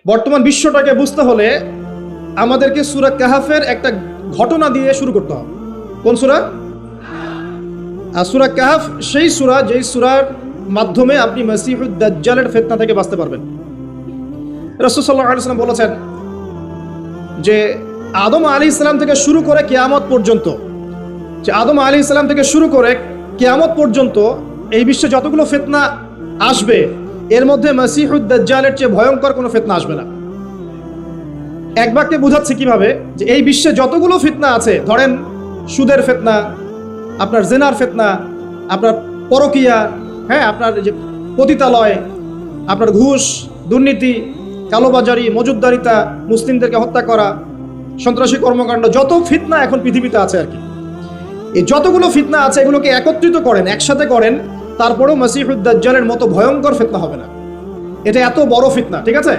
বর্তমান বিশ্বটাকে বুঝতে হলে আমাদেরকে সূরা কাহাফের একটা ঘটনা দিয়ে শুরু করতে হবে। কোন সূরা? সূরা কাহাফ সেই সূরা যেই সূরার মাধ্যমে আপনি মাসিহুদ দাজ্জালের ফিতনা থেকে বাঁচতে পারবেন। রাসূল সাল্লাল্লাহু আলাইহি ওয়াসাল্লাম বলেছেন যে আদম আলাইহিস সালাম থেকে শুরু করে কিয়ামত পর্যন্ত, যে আদম আলাইহিস সালাম থেকে শুরু করে কিয়ামত পর্যন্ত এই বিশ্বে যতগুলো ফিতনা আসবে এর মধ্যে মাসিহুদ দাজ্জালের চেয়ে ভয়ঙ্কর কোনো ফিতনা আসবে না। এক বাক্যে বোঝাচ্ছে কিভাবে, যে এই বিশ্বে যতগুলো ফিতনা আছে, ধরেন সুদের ফিতনা, আপনার জেনার ফিতনা, আপনার পরকিয়া, হ্যাঁ, আপনার যে পতিতালয়, আপনার ঘুষ, দুর্নীতি, কালোবাজারি, মজুদদারিতা, মুসলিমদেরকে হত্যা করা, সন্ত্রাসী কর্মকাণ্ড, যত ফিতনা এখন পৃথিবীতে আছে আর কি, এই যতগুলো ফিতনা আছে এগুলোকে একত্রিত করেন, একসাথে করেন, তারপরেও মাসিহুদ দাজ্জালের মতো ভয়ঙ্কর ফিতনা হবে না। এটা এত বড় ফিতনা, ঠিক আছে?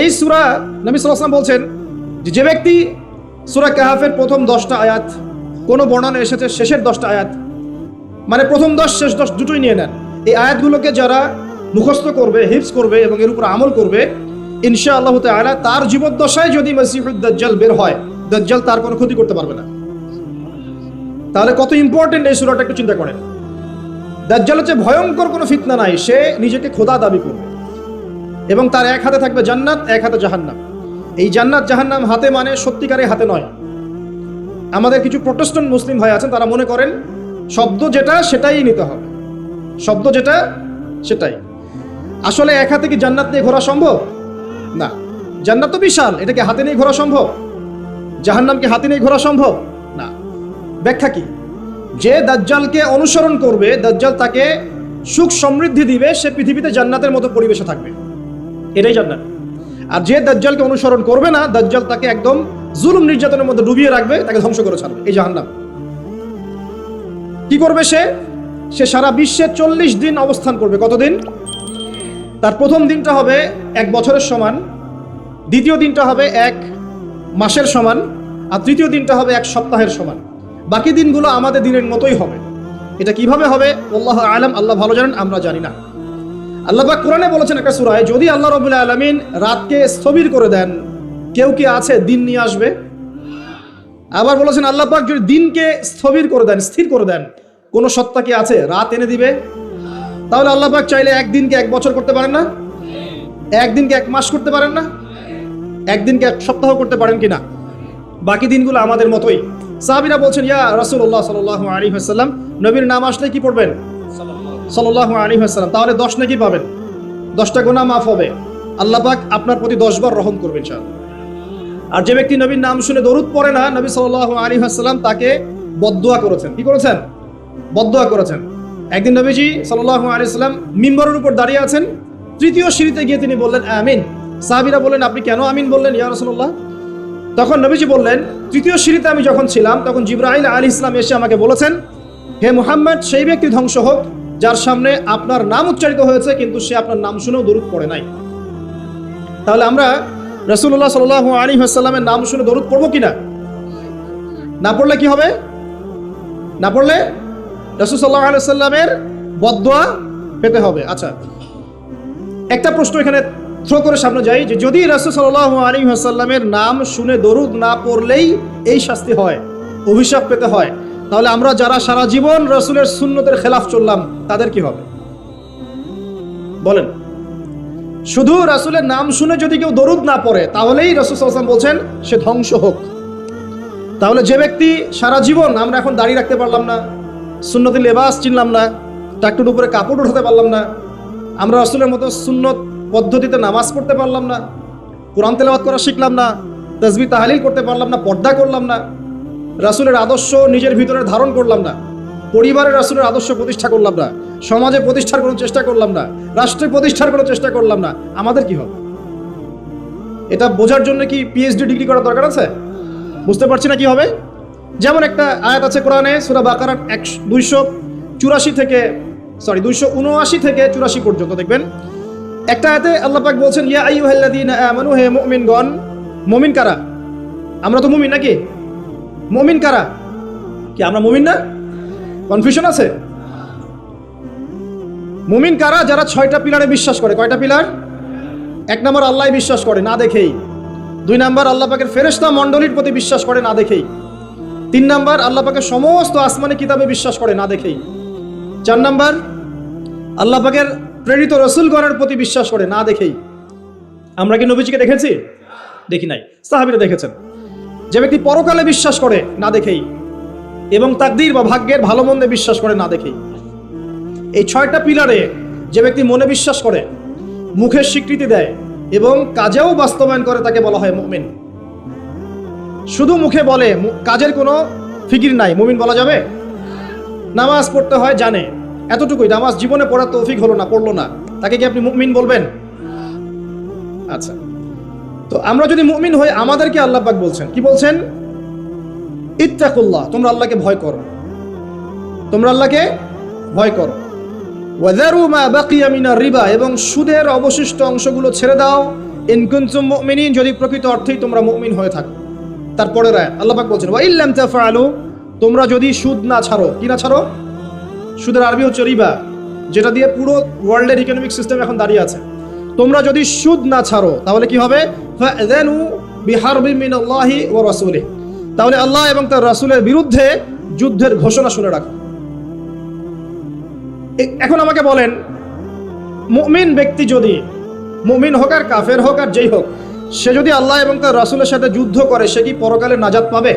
এই সূরা নবী সাল্লাল্লাহু আলাইহি ওয়াসাল্লাম বলছেন যে ব্যক্তি সূরা কাহাফের প্রথম 10টা আয়াত, কোনো বর্ণনা এসেছে শেষের 10টা আয়াত, মানে প্রথম 10 শেষ 10 দুটোই নিয়ে নেন, এই আয়াতগুলোকে যারা মুখস্থ করবে, হিফজ করবে এবং এর উপর আমল করবে, ইনশাআল্লাহ তাআলা তার জীবদ্দশায় যদি মাসিহুদ দাজ্জাল বের হয়, দাজ্জাল তার কোনো ক্ষতি করতে পারবে না। তাহলে কত ইম্পর্টেন্ট এই সূরাটা একটু চিন্তা করেন। দাজ্জাল হচ্ছে ভয়ঙ্কর কোনো ফিতনা নাই, সে নিজেকে খোদা দাবি করবে এবং তার এক হাতে থাকবে জান্নাত, এক হাতে জাহান্নাম। এই জান্নাত জাহান্নাম হাতে মানে সত্যিকারের হাতে নয়। আমাদের কিছু প্রোটেস্ট্যান্ট মুসলিম ভাই আছেন, তারা মনে করেন শব্দ যেটা সেটাই নিতে হবে, শব্দ যেটা সেটাই। আসলে এক হাতে কি জান্নাত নিয়ে ঘোরা সম্ভব? না। জান্নাত তো বিশাল, এটাকে হাতে নিয়ে ঘোরা সম্ভব? জাহান্নামকে হাতে নিয়ে ঘোরা সম্ভব না। ব্যাখ্যা কি? যে দাজ্জালকে অনুসরণ করবে, দাজ্জাল তাকে সুখ সমৃদ্ধি দিবে, সে পৃথিবীতে জান্নাতের মতো পরিবেশে থাকবে, এটাই জান্নাত। আর যে দাজ্জালকে অনুসরণ করবে না, দাজ্জাল তাকে একদম জুলুম নির্যাতনের মধ্যে ডুবিয়ে রাখবে, তাকে ধ্বংস করে ছাড়বে, এই জাহান্নাম। কি করবে সে? সে সারা বিশ্বে 40 দিন অবস্থান করবে। কতদিন? তার প্রথম দিনটা হবে 1 বছরের সমান, দ্বিতীয় দিনটা হবে 1 মাসের সমান, আর তৃতীয় দিনটা হবে 1 সপ্তাহের সমান। বাকি দিনগুলো আমাদের দিনের মতোই হবে। এটা কিভাবে হবে আল্লাহু আ'লাম, আল্লাহ ভালো জানেন, আমরা জানি না। আল্লাহ পাক কোরআনে বলেছেন একটা সূরায়, যদি আল্লাহ রাব্বুল আলামিন রাতকে স্থবির করে দেন, কেউ কি আছে দিন নিয়ে আসবে? আবার বলেছেন আল্লাহ পাক যদি দিনকে স্থবির করে দেন, স্থির করে দেন, কোন সত্তা কি আছে রাত এনে দিবে? তাহলে আল্লাহ পাক চাইলে একদিনকে 1 বছর করতে পারেন না? একদিনকে 1 মাস করতে পারেন না? একদিনকে 1 সপ্তাহ করতে পারেন কিনা? বাকি দিনগুলো আমাদের মতোই। সাহাবীরা বলছেন, ইয়া রাসূলুল্লাহ সাল্লাল্লাহু আলাইহি ওয়াসাল্লাম, নবীর নাম আসলে কি পড়বেন? সাল্লাল্লাহু আলাইহি ওয়াসাল্লাম। তাহলে 10 নাকি পাবেন, 10টা গুনাহ মাফ হবে, আল্লাহ পাক আপনার প্রতি 10 বার রহম করবেন ইনশাআল্লাহ। আর যে ব্যক্তি নবীর নাম শুনে দরুদ পড়ে না, নবী সাল্লাল্লাহু আলাইহি ওয়াসাল্লাম তাকে বদদুয়া করেছেন। কি করেছেন? বদদুয়া করেছেন। একদিন নবীজি সাল্লাল্লাহু আলাইহি ওয়াসাল্লাম মিম্বরের উপর দাঁড়িয়ে আছেন, তৃতীয় সিঁড়িতে গিয়ে তিনি বললেন আমিন। সাহাবীরা বললেন, আপনি কেন আমিন বললেন ইয়া রাসূলুল্লাহ? তখন নবীজি বললেন, তৃতীয় সিঁড়িতে আমি যখন ছিলাম তখন জিবরাইল আলাইহিস সালাম এসে আমাকে বলেছেন, হে মুহাম্মদ, সেই ব্যক্তি ধ্বংস হোক যার সামনে আপনার নাম উচ্চারিত হয়েছে কিন্তু সে আপনার নাম শুনেও দরুদ পড়ে নাই। তাহলে আমরা রাসূলুল্লাহ সাল্লাল্লাহু আলাইহি ওয়াসাল্লামের নাম শুনে দরুদ পড়বো কিনা? না পড়লে কি হবে? না পড়লে রাসূল সাল্লাল্লাহু আলাইহি ওয়াসাল্লামের বদদুয়া পেতে হবে। আচ্ছা, একটা প্রশ্ন এখানে থ্রো করে সামনে যাই, যে যদি রাসূল সাল্লাল্লাহু আলাইহি ওয়াসাল্লামের নাম শুনে দরুদ না পড়লেই এই শাস্তি হয়, অভিশাপ পেতে হয়, তাহলে আমরা যারা সারা জীবন রাসূলের সুন্নতের খেলাফ চললাম তাদের কি হবে বলেন? শুধু রাসূলের নাম শুনে যদি কেউ দরুদ না পড়ে তাহলেই রাসূল সাল্লাল্লাহু আলাইহি ওয়াসাল্লাম বলছেন সে ধ্বংস হোক। তাহলে যে ব্যক্তি সারা জীবন, আমরা এখন দাড়ি রাখতে পারলাম না, সুন্নতি লেবাস চিনলাম না, টাকটুর উপরে কাপড় উঠাতে পারলাম না, আমরা রাসূলের মতো সুন্নত পদ্ধতিতে নামাজ পড়তে পারলাম না, কোরআন তেলাওয়াত করা শিখলাম না, তাসবিহ তাহলিল করতে পারলাম না, পর্দা করলাম না, রাসূলের আদর্শ নিজের ভিতরে ধারণ করলাম না, পরিবারের রাসূলের আদর্শ প্রতিষ্ঠা করলাম না, সমাজে প্রতিষ্ঠার কোনো চেষ্টা করলাম না, রাষ্ট্রে প্রতিষ্ঠার কোনো চেষ্টা করলাম না, আমাদের কি হবে? এটা বোঝার জন্য কি পিএইচডি ডিগ্রি করার দরকার আছে? বুঝতে পারছি না কি হবে। যেমন একটা আয়াত আছে কোরআনে, সূরা বাকারার 279 থেকে 84 পর্যন্ত দেখবেন। একটা আয়াতে আল্লাহ পাক বলছেন, ইয়া আইয়ুহাল্লাযীনা আমানু, হে মুমিনগণ। মুমিন কারা? আমরা তো মুমিন নাকি? মুমিন কারা? কি আমরা মুমিন না? কনফিউশন আছে? মুমিন কারা? যারা 6টা পিলারে বিশ্বাস করে। কয়টা পিলার? এক নম্বর আল্লাহ বিশ্বাস করে না দেখেই, দুই নম্বর আল্লাহ পাকের ফেরেশতা মণ্ডলীর প্রতি বিশ্বাস করে না দেখেই, তিন নম্বর আল্লাহ পাকের সমস্ত আসমানি কিতাবে বিশ্বাস করে না দেখেই, চার নম্বর আল্লাহ পাকের প্রেরিত রসুলগণের প্রতি বিশ্বাস করে না দেখেই। আমরা কি নবীজিকে দেখেছি? দেখি নাই। সাহাবীরা দেখেছেন। যে ব্যক্তি পরকালে বিশ্বাস করে না দেখেই এবং তাকদীর বা ভাগ্যের ভালো মন্দে বিশ্বাস করে না দেখেই। এই ছয়টা পিলারে যে ব্যক্তি মনে বিশ্বাস করে, মুখের স্বীকৃতি দেয় এবং কাজেও বাস্তবায়ন করে তাকে বলা হয় মুমিন। শুধু মুখে বলে, কাজের কোনো ফিকির নাই, মুমিন বলা যাবে? নামাজ পড়তে হয় জানে, এতটুকুই, নামাজ জীবনে পড়ার তৌফিক হলো না, পড়লো না, তাকে কি আপনি মুমিন বলবেন? আচ্ছা, তো আমরা যদি মুমিন হই, আমাদেরকে আল্লাহ পাক বলছেন, কি বলছেন? ইত্তাকুল্লাহ, তোমরা আল্লাহকে ভয় করো, তোমরা আল্লাহকে ভয় করো। ওয়াযারু মা বাকিয়া মিনার রিবা, এবং সুদের অবশিষ্ট অংশগুলো ছেড়ে দাও। ইন কুনতুম মুমিনিন, যদি প্রকৃত অর্থেই তোমরা মুমিন হয়ে থাকো। তারপরে আল্লাহ পাক বলছেন ওয়া ইল্লাম তাফআলু, তোমরা যদি সুদ না ছাড়ো। কি না ছাড়ো? সুদের আরবি হচ্ছে রিবা, যেটা দিয়ে পুরো ওয়ার্ল্ডের ইকোনমিক সিস্টেম এখন দাঁড়িয়ে আছে। তোমরা যদি সুদ না ছাড়ো তাহলে কি হবে? ফাযানু বিহারবিন মিনাল্লাহি ওয়া রাসূলিহি, তাহলে আল্লাহ এবং তার রাসূলের বিরুদ্ধে যুদ্ধের ঘোষণা শুনে রাখো। এখন আমাকে বলেন, মুমিন ব্যক্তি যদি, মুমিন হোক আর কাফের হোক আর যেই হোক, সে যদি আল্লাহ এবং তার রাসূলের সাথে যুদ্ধ করে, সে কি পরকালে নাজাত পাবে?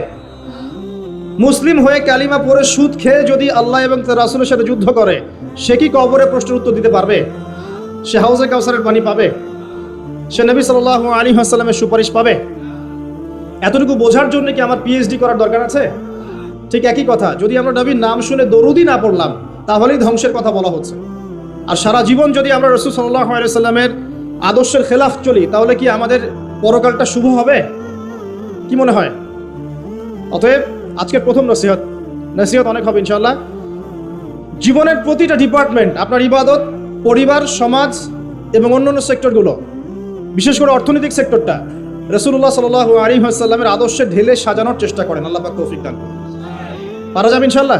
মুসলিম হয়ে কালিমা পড়ে সুদ খেয়ে যদি আল্লাহ এবং তার রাসূলের সাথে যুদ্ধ করে, সে কি কবরে প্রশ্নের উত্তর দিতে পারবে? সে হাউজে কাউসারের পানি পাবে? সে নবী সাল্লাল্লাহু আলাইহি ওয়াসাল্লামের সুপারিশ পাবে? এতটুকু বোঝার জন্য কি আমার পিএইচডি করার দরকার আছে? ঠিক একই কথা, যদি আমরা নবীর নাম শুনে দরুদই না পড়লাম, তাহলেই ধ্বংসের কথা বলা হচ্ছে। আর সারা জীবন যদি আমরা রাসূল সাল্লাল্লাহু আলাইহি ওয়াসাল্লামের আদর্শের খেলাফ চলি, তাহলে কি আমাদের পরকালটা শুভ হবে? কি মনে হয়? অতএব আজকের প্রথম নসিহত অনেক হবে ইনশাআল্লাহ। জীবনের প্রতিটা ডিপার্টমেন্ট, আপনার ইবাদত, পরিবার, সমাজ এবং অন্যান্য সেক্টরগুলো, বিশেষ করে অর্থনৈতিক সেক্টরটা রাসূলুল্লাহ সাল্লাল্লাহু আলাইহি ওয়াসাল্লামের আদর্শে ঢেলে সাজানোর চেষ্টা করেন। আল্লাহ পাক তৌফিক দান করুন। পারা যাবে ইনশাআল্লাহ?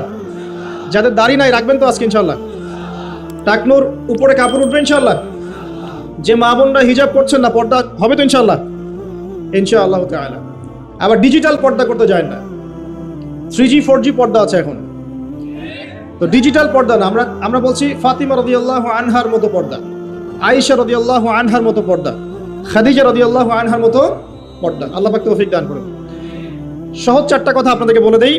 যাদের দাড়ি নাই রাখবেন তো আজকে ইনশাআল্লাহ। টাকনুর উপরে কাপড় উঠবে ইনশাআল্লাহ। যে মা বোনরা হিজাব করছেন না, পর্দা হবে তো ইনশাআল্লাহ? ইনশাআল্লাহ তাআলা। আবার ডিজিটাল পর্দা করতে যায় না, 3G 4G পর্দা আছে এখন, তো ডিজিটাল পর্দা না, আমরা বলছি ফাতিমা রাদিয়াল্লাহু আনহার মতো পর্দা, আয়েশা রাদিয়াল্লাহু আনহার মতো পর্দা, খাদিজা রাদিয়াল্লাহু আনহার মতো পর্দা। আল্লাহ পাক তৌফিক দান করুন। সহজ চারটা কথা আপনাদেরকে বলে দেই,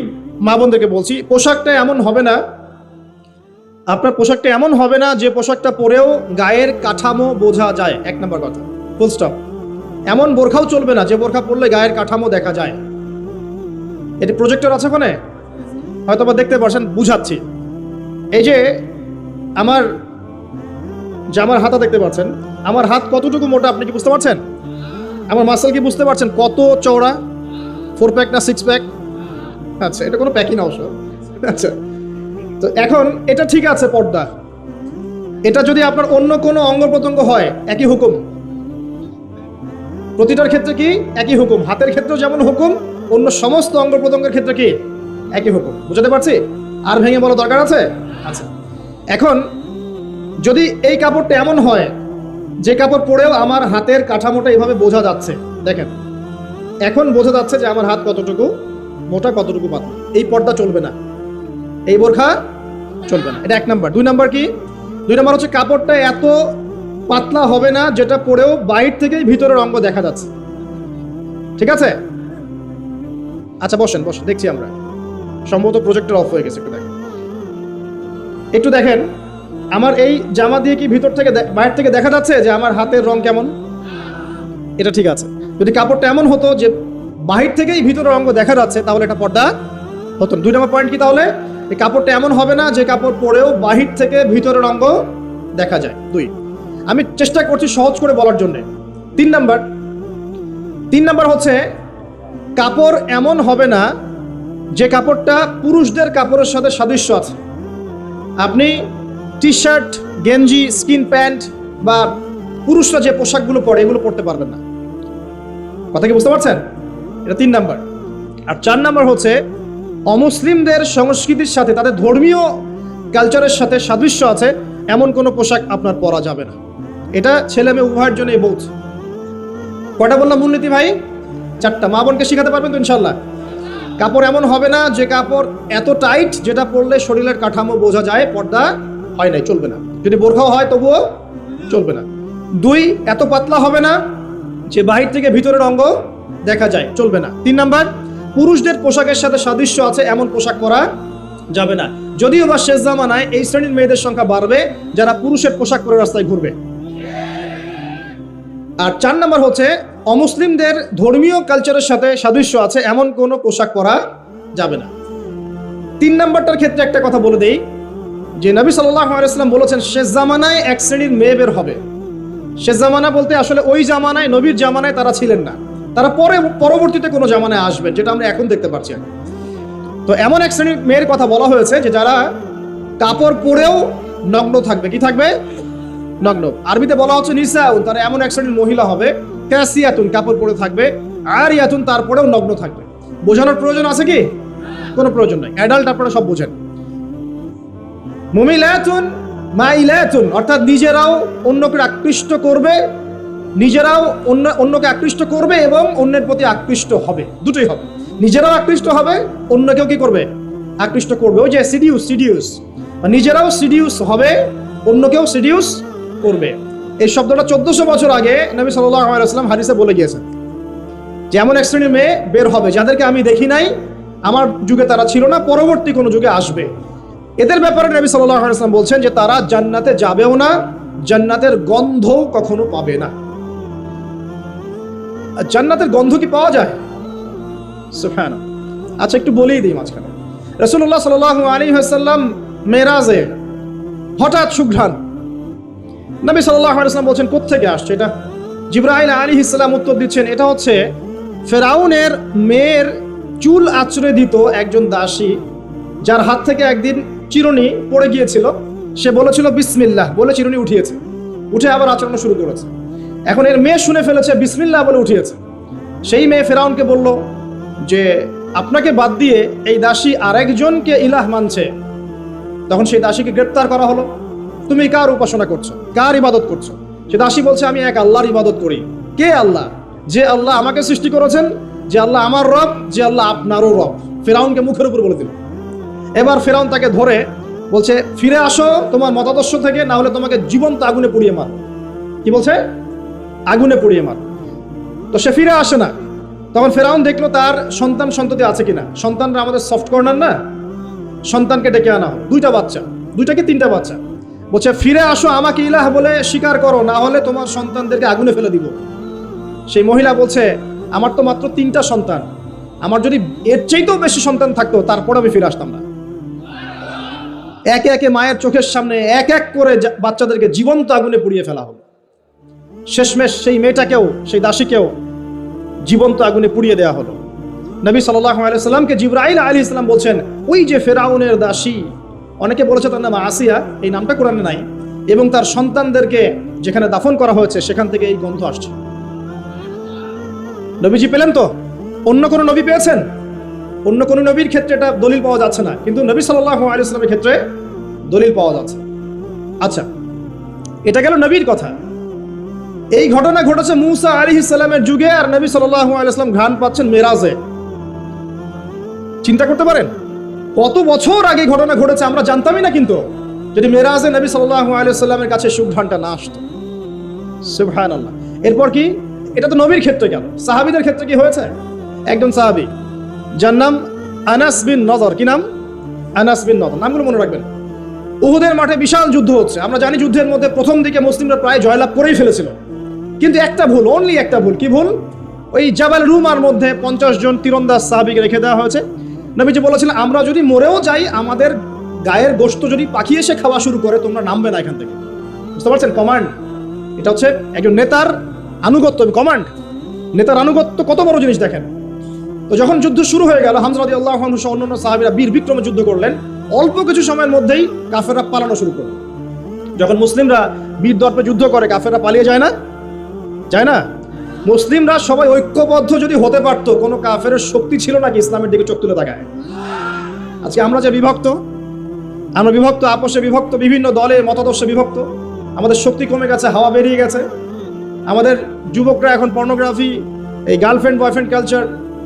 মা বোনদেরকে বলছি। পোশাকটা এমন হবে না, আপনার পোশাকটা এমন হবে না যে পোশাকটা পরেও গায়ের কাঠামো বোঝা যায়, এক নম্বর কথা, ফুল স্টপ। এমন বোরখাও চলবে না যে বোরখা পরলে গায়ের কাঠামো দেখা যায়। এটি প্রজেক্টর আছে ওখানে, হয়তো বা দেখতে পারছেন, বুঝাচ্ছি। এই যে আমার জামার হাতা দেখতে পাচ্ছেন, আমার হাত কতটুকু মোটা আপনি কি বুঝতে পারছেন? আমার মাসল কি বুঝতে পারছেন কত চওড়া? 4 প্যাক না 6 প্যাক? আচ্ছা, এটা কোনো প্যাকই না অবশ্য। আচ্ছা, তো এখন এটা ঠিক আছে পর্দা, এটা যদি আপনার অন্য কোনো অঙ্গ প্রত্যঙ্গ হয় একই হুকুম। প্রতিটার ক্ষেত্রে কি একই হুকুম? হাতের ক্ষেত্রেও যেমন হুকুম, অন্য সমস্ত অঙ্গ প্রত্যঙ্গের ক্ষেত্রে কি একই হুকুম? বুঝতে পারছি? আর ভেঙে বলা দরকার আছে? আচ্ছা, এখন যদি এই কাপড়টা এমন হয় যে কাপড় পরেও আমার হাতের কাঠামোটা এইভাবে বোঝা যাচ্ছে, দেখেন এখন বোঝা যাচ্ছে যে আমার হাত কতটুকু মোটা, কতটুকু পাতলা, এই পর্দা চলবে না, এই বোরখা চলবে না। এটা এক নাম্বার। দুই নাম্বার কি? দুই নাম্বার হচ্ছে কাপড়টা এত পাতলা হবে না যেটা পরেও বাইরে থেকেই ভিতরের অঙ্গ দেখা যাচ্ছে। ঠিক আছে? আচ্ছা, বসেন বসেন, দেখছি আমরা। সম্ভবত প্রজেক্টর অফ হয়ে গেছে, একটু দেখেন। আমার এই জামা দিয়ে কি ভিতর থেকে বাইরে থেকে দেখা যাচ্ছে যে আমার হাতের রং কেমন? এটা ঠিক আছে। যদি কাপড়টা এমন হতো যে বাহির থেকেই ভিতরের অঙ্গ দেখা যাচ্ছে, তাহলে এটা পর্দা হতো না। 2 নম্বর পয়েন্ট কি তাহলে? এই কাপড়টা এমন হবে না যে কাপড় পরেও বাহির থেকে ভিতরের অঙ্গ দেখা যায়। 2, আমি চেষ্টা করছি সহজ করে বলার জন্য। 3 নাম্বার হচ্ছে কাপড় এমন হবে না যে কাপড়টা পুরুষদের কাপড়ের সাথে সাদৃশ্য আছে। আপনি টি শার্ট, গেঞ্জি, স্কিন প্যান্ট বা পুরুষরা যে পোশাকগুলো পরে এগুলো পরতে পারবেন না। কথা কি বুঝতে পারছেন? এটা 3 নাম্বার। আর 4 নাম্বার হচ্ছে অমুসলিমদের সংস্কৃতির সাথে, তাদের ধর্মীয় কালচারের সাথে সাদৃশ্য আছে এমন কোনো পোশাক আপনার পরা যাবে না। এটা ছেলে মেয়ে উভয়ের জন্যই বলছে। কয়টা বললাম মূলনীতি ভাই? 4টা। মা বোনকে শিখাতে পারবেন তো ইনশাল্লাহ? কাপড় এমন হবে না যে কাপড় এত টাইট যেটা পরলে শরীরের কাঠামো বোঝা যায়, পর্দা হয় নাই, চলবে না। যদি বোরখাও হয় তবুও চলবে না। 2, এত পাতলা হবে না যে বাহির থেকে ভিতরের অঙ্গ দেখা যায়, চলবে না। 3 নাম্বার, পুরুষদের পোশাকের সাথে সাদৃশ্য আছে এমন পোশাক পরা যাবে না। যদিও বা শেষ জামানায় এই শ্রেণীর মেয়েদের সংখ্যা বাড়বে যারা পুরুষের পোশাক পরে রাস্তায় ঘুরবে। আর 4 নাম্বার হচ্ছে অমুসলিমদের ধর্মীয় কালচারের সাথে সাদৃশ্য আছে এমন কোনো পোশাক পরা যাবে না। 3 নাম্বারটার ক্ষেত্রে একটা কথা বলে দেই যে নবী সাল্লাল্লাহু আলাইহি ওয়াসাল্লাম বলেছেন শেষ জামানায় এক শ্রেণীর মেয়ে বের হবে। শেষ জামানা বলতে আসলে ওই জামানায়, নবীর জামানায় তারা ছিলেন না, তারা পরবর্তীতে কোনো জামানায় আসবে, যেটা আমরা এখন দেখতে পাচ্ছি। তো এমন এক শ্রেণীর মেয়ের কথা বলা হয়েছে যে যারা কাপড় পরেও নগ্ন থাকবে। কি থাকবে? নগ্ন। আরবিতে বলা হচ্ছে নিসাউন, তারা এমন এক শ্রেণীর মহিলা হবে কাসিয়াতুন, কাপড় পরে থাকবে, আরিয়াতুন, তারপরেও নগ্ন থাকবে। বোঝানোর প্রয়োজন আছে কি? কোনো প্রয়োজন নাই, অ্যাডাল্ট আপনারা সব বোঝেন। মুমিলাতুন মাইলাতুন, অর্থাৎ নিজেরাও অন্যকে আকৃষ্ট করবে, নিজেরাও অন্যকে আকৃষ্ট করবে এবং অন্যের প্রতি আকৃষ্ট হবে, দুটোই হবে। নিজেরাও আকৃষ্ট হবে, অন্যকেও কি করবে? আকৃষ্ট করবে। ওই যে সিডিউস, নিজেরাও সিডিউস হবে, অন্যকেও সিডিউস করবে। এই শব্দটা 1400 বছর আগে নবী সাল্লাল্লাহু আলাইহি ওয়াসাল্লাম হাদিসে বলে গিয়েছেন যে এমন এক শ্রেণীর মেয়ে বের হবে যাদেরকে আমি দেখি নাই, আমার যুগে তারা ছিল না, পরবর্তী কোনো যুগে আসবে। এদের ব্যাপারে নবী সাল্লাল্লাহু আলাইহি ওয়াসাল্লাম বলছেন যে তারা জান্নাতে যাবেও না, জান্নাতের গন্ধও কখনো পাবে না। জান্নাতের গন্ধ কি পাওয়া যায়? সুবহানাল্লাহ। আচ্ছা, একটু বলেই দিই মাঝখানে। রাসূলুল্লাহ সাল্লাল্লাহু আলাইহি ওয়াসাল্লাম মেরাজে হঠাৎ সুঘ্রাণ, নবী সাল্লাল্লাহু আলাইহি ওয়াসাল্লাম বলছেন কোত্থেকে আসছে এটা? জিবরাইল আলাইহিস সালাম উত্তর দিচ্ছেন এটা হচ্ছে ফেরাউনের মেয়ের চুল আঁচড়ে দিত একজন দাসী, যার হাত থেকে একদিন চিরুনি পড়ে গিয়েছিল। সে বলেছিল বিসমিল্লাহ বলে চিরুনি উঠিয়েছে, উঠে আবার আচরণ শুরু করেছে। এখন এর মেয়ে শুনে ফেলেছে বিসমিল্লাহ বলে উঠিয়েছে। সেই মেয়ে ফেরাউনকে বলল যে আপনাকে বাদ দিয়ে এই দাসী আরেকজনকে ইলাহ মানছে। তখন সেই দাসীকে গ্রেপ্তার করা হলো। তুমি কার উপাসনা করছো, কার ইবাদত করছো? সে দাসী বলছে আমি এক আল্লাহর ইবাদত করি। কে আল্লাহ? যে আল্লাহ আমাকে সৃষ্টি করেছেন, যে আল্লাহ আমার রব, যে আল্লাহ আপনারও রব। ফেরাউনকে মুখের উপর বলে দিল। এবার ফেরাউন তাকে ধরে বলছে ফিরে আসো তোমার মতাদর্শ থেকে, না হলে তোমাকে জীবন্ত আগুনে পুড়িয়ে মার। কি বলছে? আগুনে পুড়িয়ে মার। তো সে ফিরে আসে না। তখন ফেরাউন দেখলো তার সন্তান সন্ততি আছে কিনা। সন্তানরা আমাদের সফট কর্নার না, সন্তানকে ডেকে আনা হয়, 2টা বাচ্চা, 2টা কি 3টা বাচ্চা। বলছে ফিরে আসো, আমাকে ইলাহ বলে স্বীকার করো, না হলে তোমার সন্তানদেরকে আগুনে ফেলে দিব। সেই মহিলা বলছে আমার তো মাত্র 3টা সন্তান, আমার যদি এর চাইতেও বেশি সন্তান থাকতো তারপর আমি ফিরে আসতাম না। একে একে মায়ের চোখের সামনে এক এক করে বাচ্চাদেরকে জীবন্ত আগুনে পুড়িয়ে ফেলা হলো। শেষমেশ সেই মেয়েটাকেও, সেই দাসীকেও জীবন্ত আগুনে পুড়িয়ে দেওয়া হলো। নবী সাল্লাল্লাহু আলাইহি ওয়াসাল্লামকে জিবরাইল আলাইহিস সালাম বলছেন ওই যে ফেরাউনের দাসী, অনেকে বলেছে তার নাম আসিয়া, এই নামটা কোরআনে নাই, এবং তার সন্তানদেরকে যেখানে দাফন করা হয়েছে সেখান থেকে এই গন্ধ আসছে। নবীজি পেলেন তো? অন্য কোন নবী পেয়েছেন? অন্য কোন নবীর ক্ষেত্রে এটা দলিল পাওয়া যাচ্ছে না, কিন্তু নবী সাল্লাল্লাহু আলাইহি ওয়াসাল্লামের ক্ষেত্রে দলিল পাওয়া যাচ্ছে। আচ্ছা, এটা গেল নবীর কথা। এই ঘটনা ঘটেছে মূসা আলাইহিস সালামের যুগে, আর নবী সাল্লাল্লাহু আলাইহি ওয়াসাল্লাম ঘ্রাণ পাচ্ছেন মেরাজে। চিন্তা করতে পারেন কত বছর আগে ঘটনা ঘটেছে, আমরা জানতামই না কিন্তু, যদি মেরাজে নবী সাল্লাল্লাহু আলাইহি ওয়াসাল্লামের কাছে সুঘ্রাণটা না আসতো। সুবহানাল্লাহ। এরপর কি? এটা তো নবীর ক্ষেত্রে গেল। সাহাবীদের ক্ষেত্রে কি হয়েছে? একজন সাহাবী যার নাম আনাস বিন নজর। কি নাম? আনাস বিন নজর। নামগুলো মনে রাখবেন। উহুদের মাঠে বিশাল যুদ্ধ হচ্ছে। আমরা জানি যুদ্ধের মধ্যে প্রথম দিকে মুসলিমরা প্রায় জয়লাভ করেই ফেলেছিল, কিন্তু একটা ভুল, অনলি একটা ভুল। কি ভুল? ওই জাবাল রুমার মধ্যে 50 জন তীরন্দাজ সাহাবীকে রেখে দেওয়া হয়েছে। নবীজি বলেছিলেন আমরা যদি মরেও যাই, আমাদের গায়ের গোশত যদি পাখি এসে খাওয়া শুরু করে, তোমরা নামবে না এখান থেকে। বুঝতে পারছেন? কমান্ড। এটা হচ্ছে একজন নেতার আনুগত্য। কমান্ড, নেতার আনুগত্য কত বড় জিনিস দেখেন। তো যখন যুদ্ধ শুরু হয়ে গেল, হামজা রাদিয়াল্লাহু আনহু সহ অন্যান্য সাহাবীরা বীর বিক্রমে যুদ্ধ করলেন। অল্প কিছু সময়ের মধ্যেই কাফেররা পালানো শুরু করল। যখন মুসলিমরা বীর দর্পে যুদ্ধ করে, কাফেররা পালিয়ে যায় না? যায় না? মুসলিমরা সবাই ঐক্যবদ্ধ যদি হতে পারতো, কোনো কাফেরের শক্তি ছিল নাকি ইসলামের দিকে চোখ তুলে তাকায়? আজকে আমরা যে বিভক্ত, আমরা বিভক্ত, আপোষে বিভক্ত, বিভিন্ন দলে মতাদর্শে বিভক্ত, আমাদের শক্তি কমে গেছে, হাওয়া বেরিয়ে গেছে। আমাদের যুবকরা এখন পর্নোগ্রাফি, এই গার্লফ্রেন্ড বয়ফ্রেন্ড কালচার,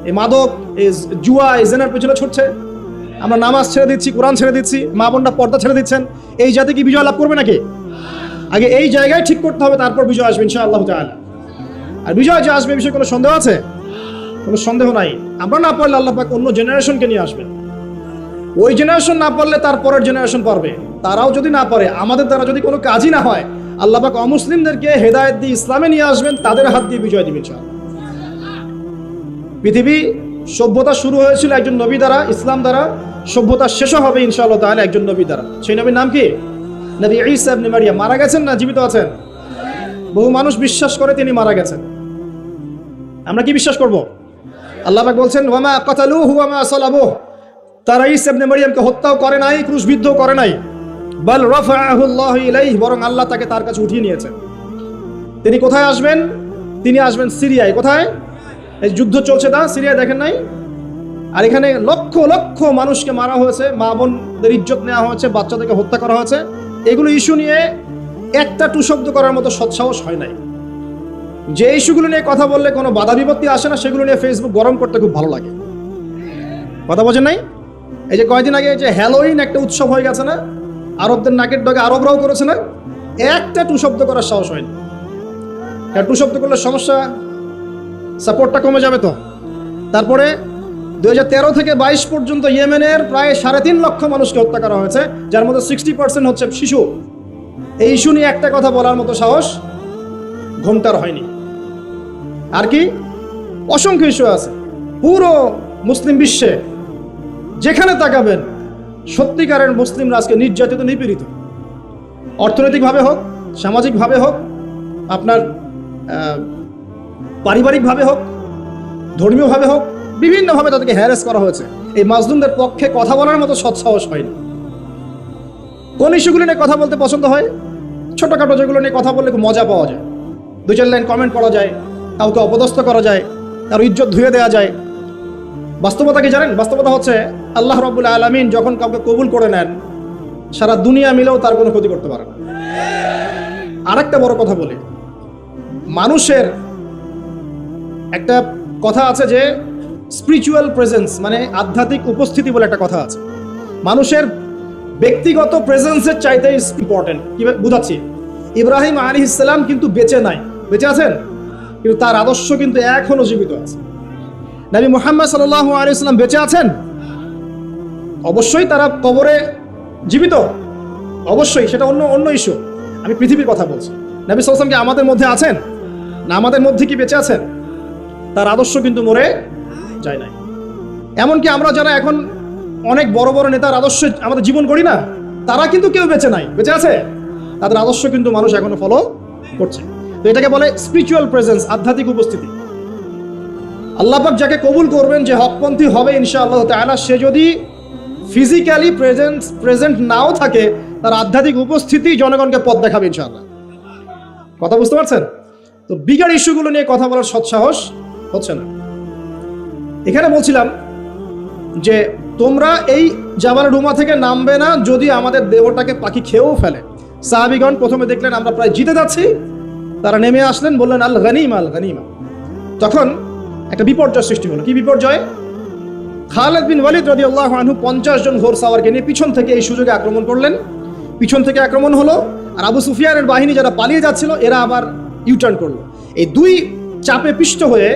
এই মাদক, এই জুয়া, এই জেনার পেছনে ছুটছে। আমরা নামাজ ছেড়ে দিচ্ছি, কোরআন ছেড়ে দিচ্ছি, মা বোনরা পর্দা ছেড়ে দিচ্ছেন। এই জাতি কি বিজয় লাভ করবে নাকি? আগে এই জায়গায় ঠিক করতে হবে, তারপর বিজয় আসবে ইনশাআল্লাহ তাআলা। আর বিজয় যে আসবে, বিষয়ে কোনো সন্দেহ আছে? কোনো সন্দেহ নাই। আমরা না পারলে আল্লাহ পাক অন্য জেনারেশনকে নিয়ে আসবেন। ওই জেনারেশন না পারলে তার পরের জেনারেশন পারবে। তারাও যদি না পারে, আমাদের দ্বারা যদি কোনো কাজই না হয়, আল্লাহ পাক অমুসলিমদেরকে হেদায়েত দিয়ে ইসলামে নিয়ে আসবেন, তাদের হাত দিয়ে বিজয় দিবেন ইনশাআল্লাহ। পৃথিবী সভ্যতা শুরু হয়েছিল একজন নবী দ্বারা, ইসলাম দ্বারা। সভ্যতা শেষও হবে ইনশাআল্লাহ তাআলা একজন নবী দ্বারা। সেই নবীর নাম কি? নবী ঈসা ইবনে মারইয়াম। মারা গেছেন না জীবিত আছেন? বহু মানুষ বিশ্বাস করে তিনি মারা গেছেন। আমরা কি বিশ্বাস করব? আল্লাহ পাক বলছেন, ওয়ামা কাতালুহু ওয়ামা সালাবুহু, তারা ঈসা ইবনে মারইয়ামকে হত্যাও করে নাই, ক্রুশবিদ্ধও করে নাই। বাল রাফাআহু আল্লাহু ইলাইহি, বরং আল্লাহ তাকে তার কাছে উঠিয়ে নিয়েছেন। তিনি কোথায় আসবেন? তিনি আসবেন সিরিয়ায়। কোথায়? এই যুদ্ধ চলছে না, সিরিয়ায় দেখেন নাই? আর এখানে লক্ষ লক্ষ মানুষকে মারা হয়েছে, মা বোনদের ইজ্জত নেওয়া হয়েছে, বাচ্চাদেরকে হত্যা করা হয়েছে। এগুলো ইস্যু নিয়ে একটা টু শব্দ করার মতো সৎসাহস হয় নাই। যে ইস্যুগুলো নিয়ে কথা বললে কোনো বাধা বিপত্তি আসে না, সেগুলো নিয়ে ফেসবুক গরম করতে খুব ভালো লাগে। কথা বোঝেন নাই? এই যে কয়েকদিন আগে যে হ্যালোইন একটা উৎসব হয়ে গেছে না, আরবদের নাকের ডগে আরবরাও করেছে না, একটা টু শব্দ করার সাহস হয়নি। টু শব্দ করলে সমস্যা, সাপোর্টটা কমে যাবে তো। তারপরে 2013 থেকে 22 পর্যন্ত ইয়েমেনের প্রায় 3.5 লক্ষ মানুষকে হত্যা করা হয়েছে, যার মধ্যে 60% হচ্ছে শিশু। এই ইস্যু নিয়ে একটা কথা বলার মতো সাহস ঘোমটার হয়নি। আর কি অসংখ্য ইস্যু আছে পুরো মুসলিম বিশ্বে, যেখানে তাকাবেন সত্যিকারের মুসলিমরা আজকে নির্যাতিত, নিপীড়িত। অর্থনৈতিকভাবে হোক, সামাজিকভাবে হোক, আপনার পারিবারিকভাবে হোক, ধর্মীয়ভাবে হোক, বিভিন্নভাবে তাদেরকে হ্যারাস করা হয়েছে। এই মাজলুমদের পক্ষে কথা বলার মতো সৎসাহস হয়নি। কোন ইস্যুগুলো নিয়ে কথা বলতে পছন্দ হয়? ছোটখাটো যেগুলো নিয়ে কথা বললে খুব মজা পাওয়া যায়, 2-4 লাইন কমেন্ট করা যায়, কাউকে অপদস্থ করা যায়, তার ইজ্জত ধুয়ে দেওয়া যায়। বাস্তবতা কি জানেন? বাস্তবতা হচ্ছে আল্লাহ রাব্বুল আলামিন যখন কাউকে কবুল করে নেন, সারা দুনিয়া মিলেও তার কোনো ক্ষতি করতে পারে না। আরেকটা বড় কথা বলি, মানুষের একটা কথা আছে যে স্পিরিচুয়াল প্রেজেন্স, মানে আধ্যাত্মিক উপস্থিতি বলে একটা কথা আছে। মানুষের ব্যক্তিগত প্রেজেন্সের চাইতে ইম্পর্টেন্ট। কি বুঝাচ্ছি? ইব্রাহিম আলাইহিস সালাম কিন্তু বেঁচে নাই, বেঁচে আছেন, কিন্তু তার আদর্শ কিন্তু এখনো জীবিত আছে। নবী মুহাম্মদ সাল্লাল্লাহু আলাইহি ওয়াসাল্লাম বেঁচে আছেন? অবশ্যই তারা কবরে জীবিত, অবশ্যই, সেটা অন্য ইস্যু। আমি পৃথিবীর কথা বলছি। নবী সাল্লাল্লাহু আলাইহি ওয়াসাল্লাম কি আমাদের মধ্যে আছেন? না আমাদের মধ্যে কি বেঁচে আছেন? তার আদর্শ কিন্তু মরে যায় নাই। এমনকি আমরা যারা এখন অনেক বড় বড় নেতার আদর্শ আমাদের জীবন করি না, তারা কিন্তু কেউ বেঁচে নাই, বেঁচে আছে। তাদের আদর্শ কিন্তু মানুষ এখনো ফলো করছে। তো এটাকে বলে স্পিরিচুয়াল প্রেজেন্স, আধ্যাত্মিক উপস্থিতি। আল্লাহ পাক যাকে কবুল করবেন, যে হকপন্থী হবে ইনশাআল্লাহ তাআলা, সে যদি ফিজিক্যালি প্রেজেন্ট নাও থাকে, তার আধ্যাত্মিক উপস্থিতি জনগণকে পথ দেখাবে ইনশাআল্লাহ। কথা বুঝতে পারছেন? তো বিগার ইস্যুগুলো নিয়ে কথা বলার সৎসাহস হচ্ছে না। এখানে বলছিলাম যে তোমরা এই জাবাল রুমা থেকে নামবে না যদি আমাদের দেহটাকে পাখি খেয়েও ফেলে। সাহাবীগণ প্রথমে দেখলেন আমরা প্রায় জিতে যাচ্ছি, তারা নেমে আসলেন, বললেন আল গনিমা, আল গনিমা। তখন একটা বিপর্যয় সৃষ্টি হলো। কি বিপর্যয়? খালিদ বিন ওয়ালিদ রাদিয়াল্লাহু আনহু 50 জন ঘোড়সাওয়ারকে নিয়ে পিছন থেকে এই সুযোগে আক্রমণ করলেন। পিছন থেকে আক্রমণ হলো, আর আবু সুফিয়ানের বাহিনী যারা পালিয়ে যাচ্ছিল, এরা আবার ইউটার্ন করলো। এই দুই চাপে পিষ্ট হয়ে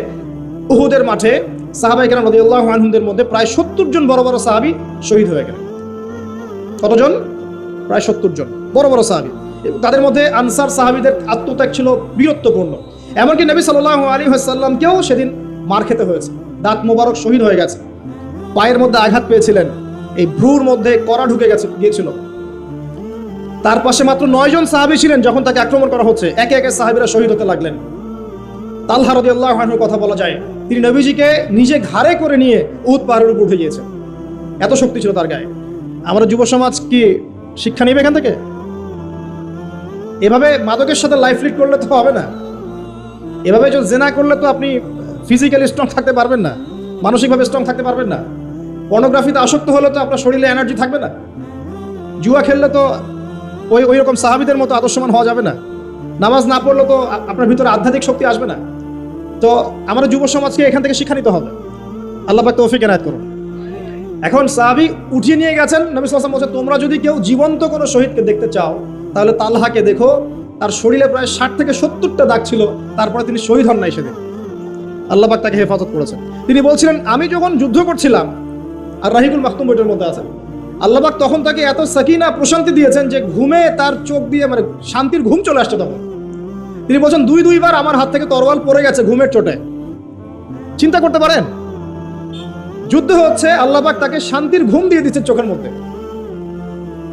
উহুদের মাঠে সাহাবায়ে কেরাম রাদিয়াল্লাহু আনহুদের মধ্যে প্রায় 70 জন বড় বড় সাহাবী শহীদ হয়ে গেলেন। কতজন? প্রায় 70 জন বড় বড় সাহাবী। তাদের মধ্যে আনসার সাহাবীদের আত্মত্যাগ ছিল বীরত্বপূর্ণ। এমনকি নবী সাল্লাল্লাহু আলাইহি ওয়াসাল্লামকেও সেদিন মার খেতে হয়েছে, দাঁত মোবারক শহীদ হয়ে গেছে, পায়ের মধ্যে আঘাত পেয়েছিলেন, এই ভ্রুর মধ্যে কড়া ঢুকে গিয়েছিল। তার পাশে মাত্র 9 জন সাহাবী ছিলেন যখন তাকে আক্রমণ করা হচ্ছে। একে একে সাহাবীরা শহীদ হতে লাগলেন। তালহা রাদিয়াল্লাহু আনহুর কথা বলা যায়, তিনি নবীজিকে নিজে ঘাড়ে করে নিয়ে উহুদ পাহাড়ের উপর উঠে গিয়েছেন, এত শক্তি ছিল তার গায়ে। আমরা যুব সমাজ কি শিক্ষা নেবে এখান থেকে? এভাবে মাদকের সাথে লাইফ লিড করলে তো হবে না। এভাবে যদি জেনা করলে তো আপনি ফিজিক্যালি স্ট্রং থাকতে পারবেন না, মানসিকভাবে স্ট্রং থাকতে পারবেন না। পর্নোগ্রাফিতে আসক্ত হলে তো আপনার শরীরে এনার্জি থাকবে না। জুয়া খেললে তো ওই রকম সাহাবীদের মতো আদর্শমান হওয়া যাবে না। নামাজ না পড়লে তো আপনার ভিতরে আধ্যাত্মিক শক্তি আসবে না। তো আমাদের যুব সমাজকে এখান থেকে শিক্ষা নিতে হবে। আল্লাহ পাক তৌফিক এনায়েত করুন। এখন সাহাবী উঠিয়ে নিয়ে গেছেন, নবী সাল্লাল্লাহু আলাইহি ওয়াসাল্লাম বলছেন, তোমরা যদি কেউ জীবন্ত কোনো শহীদকে দেখতে চাও তাহলে তালহাকে দেখো, তার শরীরে প্রায় 60 থেকে 70টা দাগ ছিল, তারপরে তিনি শহীদ হন নাই সেদিন। আল্লাহ পাক তাকে হেফাজত করেছেন। তিনি বলছিলেন, আমি যখন যুদ্ধ করছিলাম, আর রাহিকুল মাখতুম বইটার মধ্যে আছে, আল্লাহ পাক তখন তাকে এত সাকিনা প্রশান্তি দিয়েছেন যে ঘুমে তার চোখ দিয়ে মানে শান্তির ঘুম চলে আসছে। তখন তিনি বলছেন, দুইবার আমার হাত থেকে তরোয়াল পড়ে গেছে ঘুমের চোটে। চিন্তা করতে পারেন, যুদ্ধ হচ্ছে, আল্লাহ পাক তাকে শান্তির ঘুম দিয়ে দিচ্ছে চোখের মধ্যে।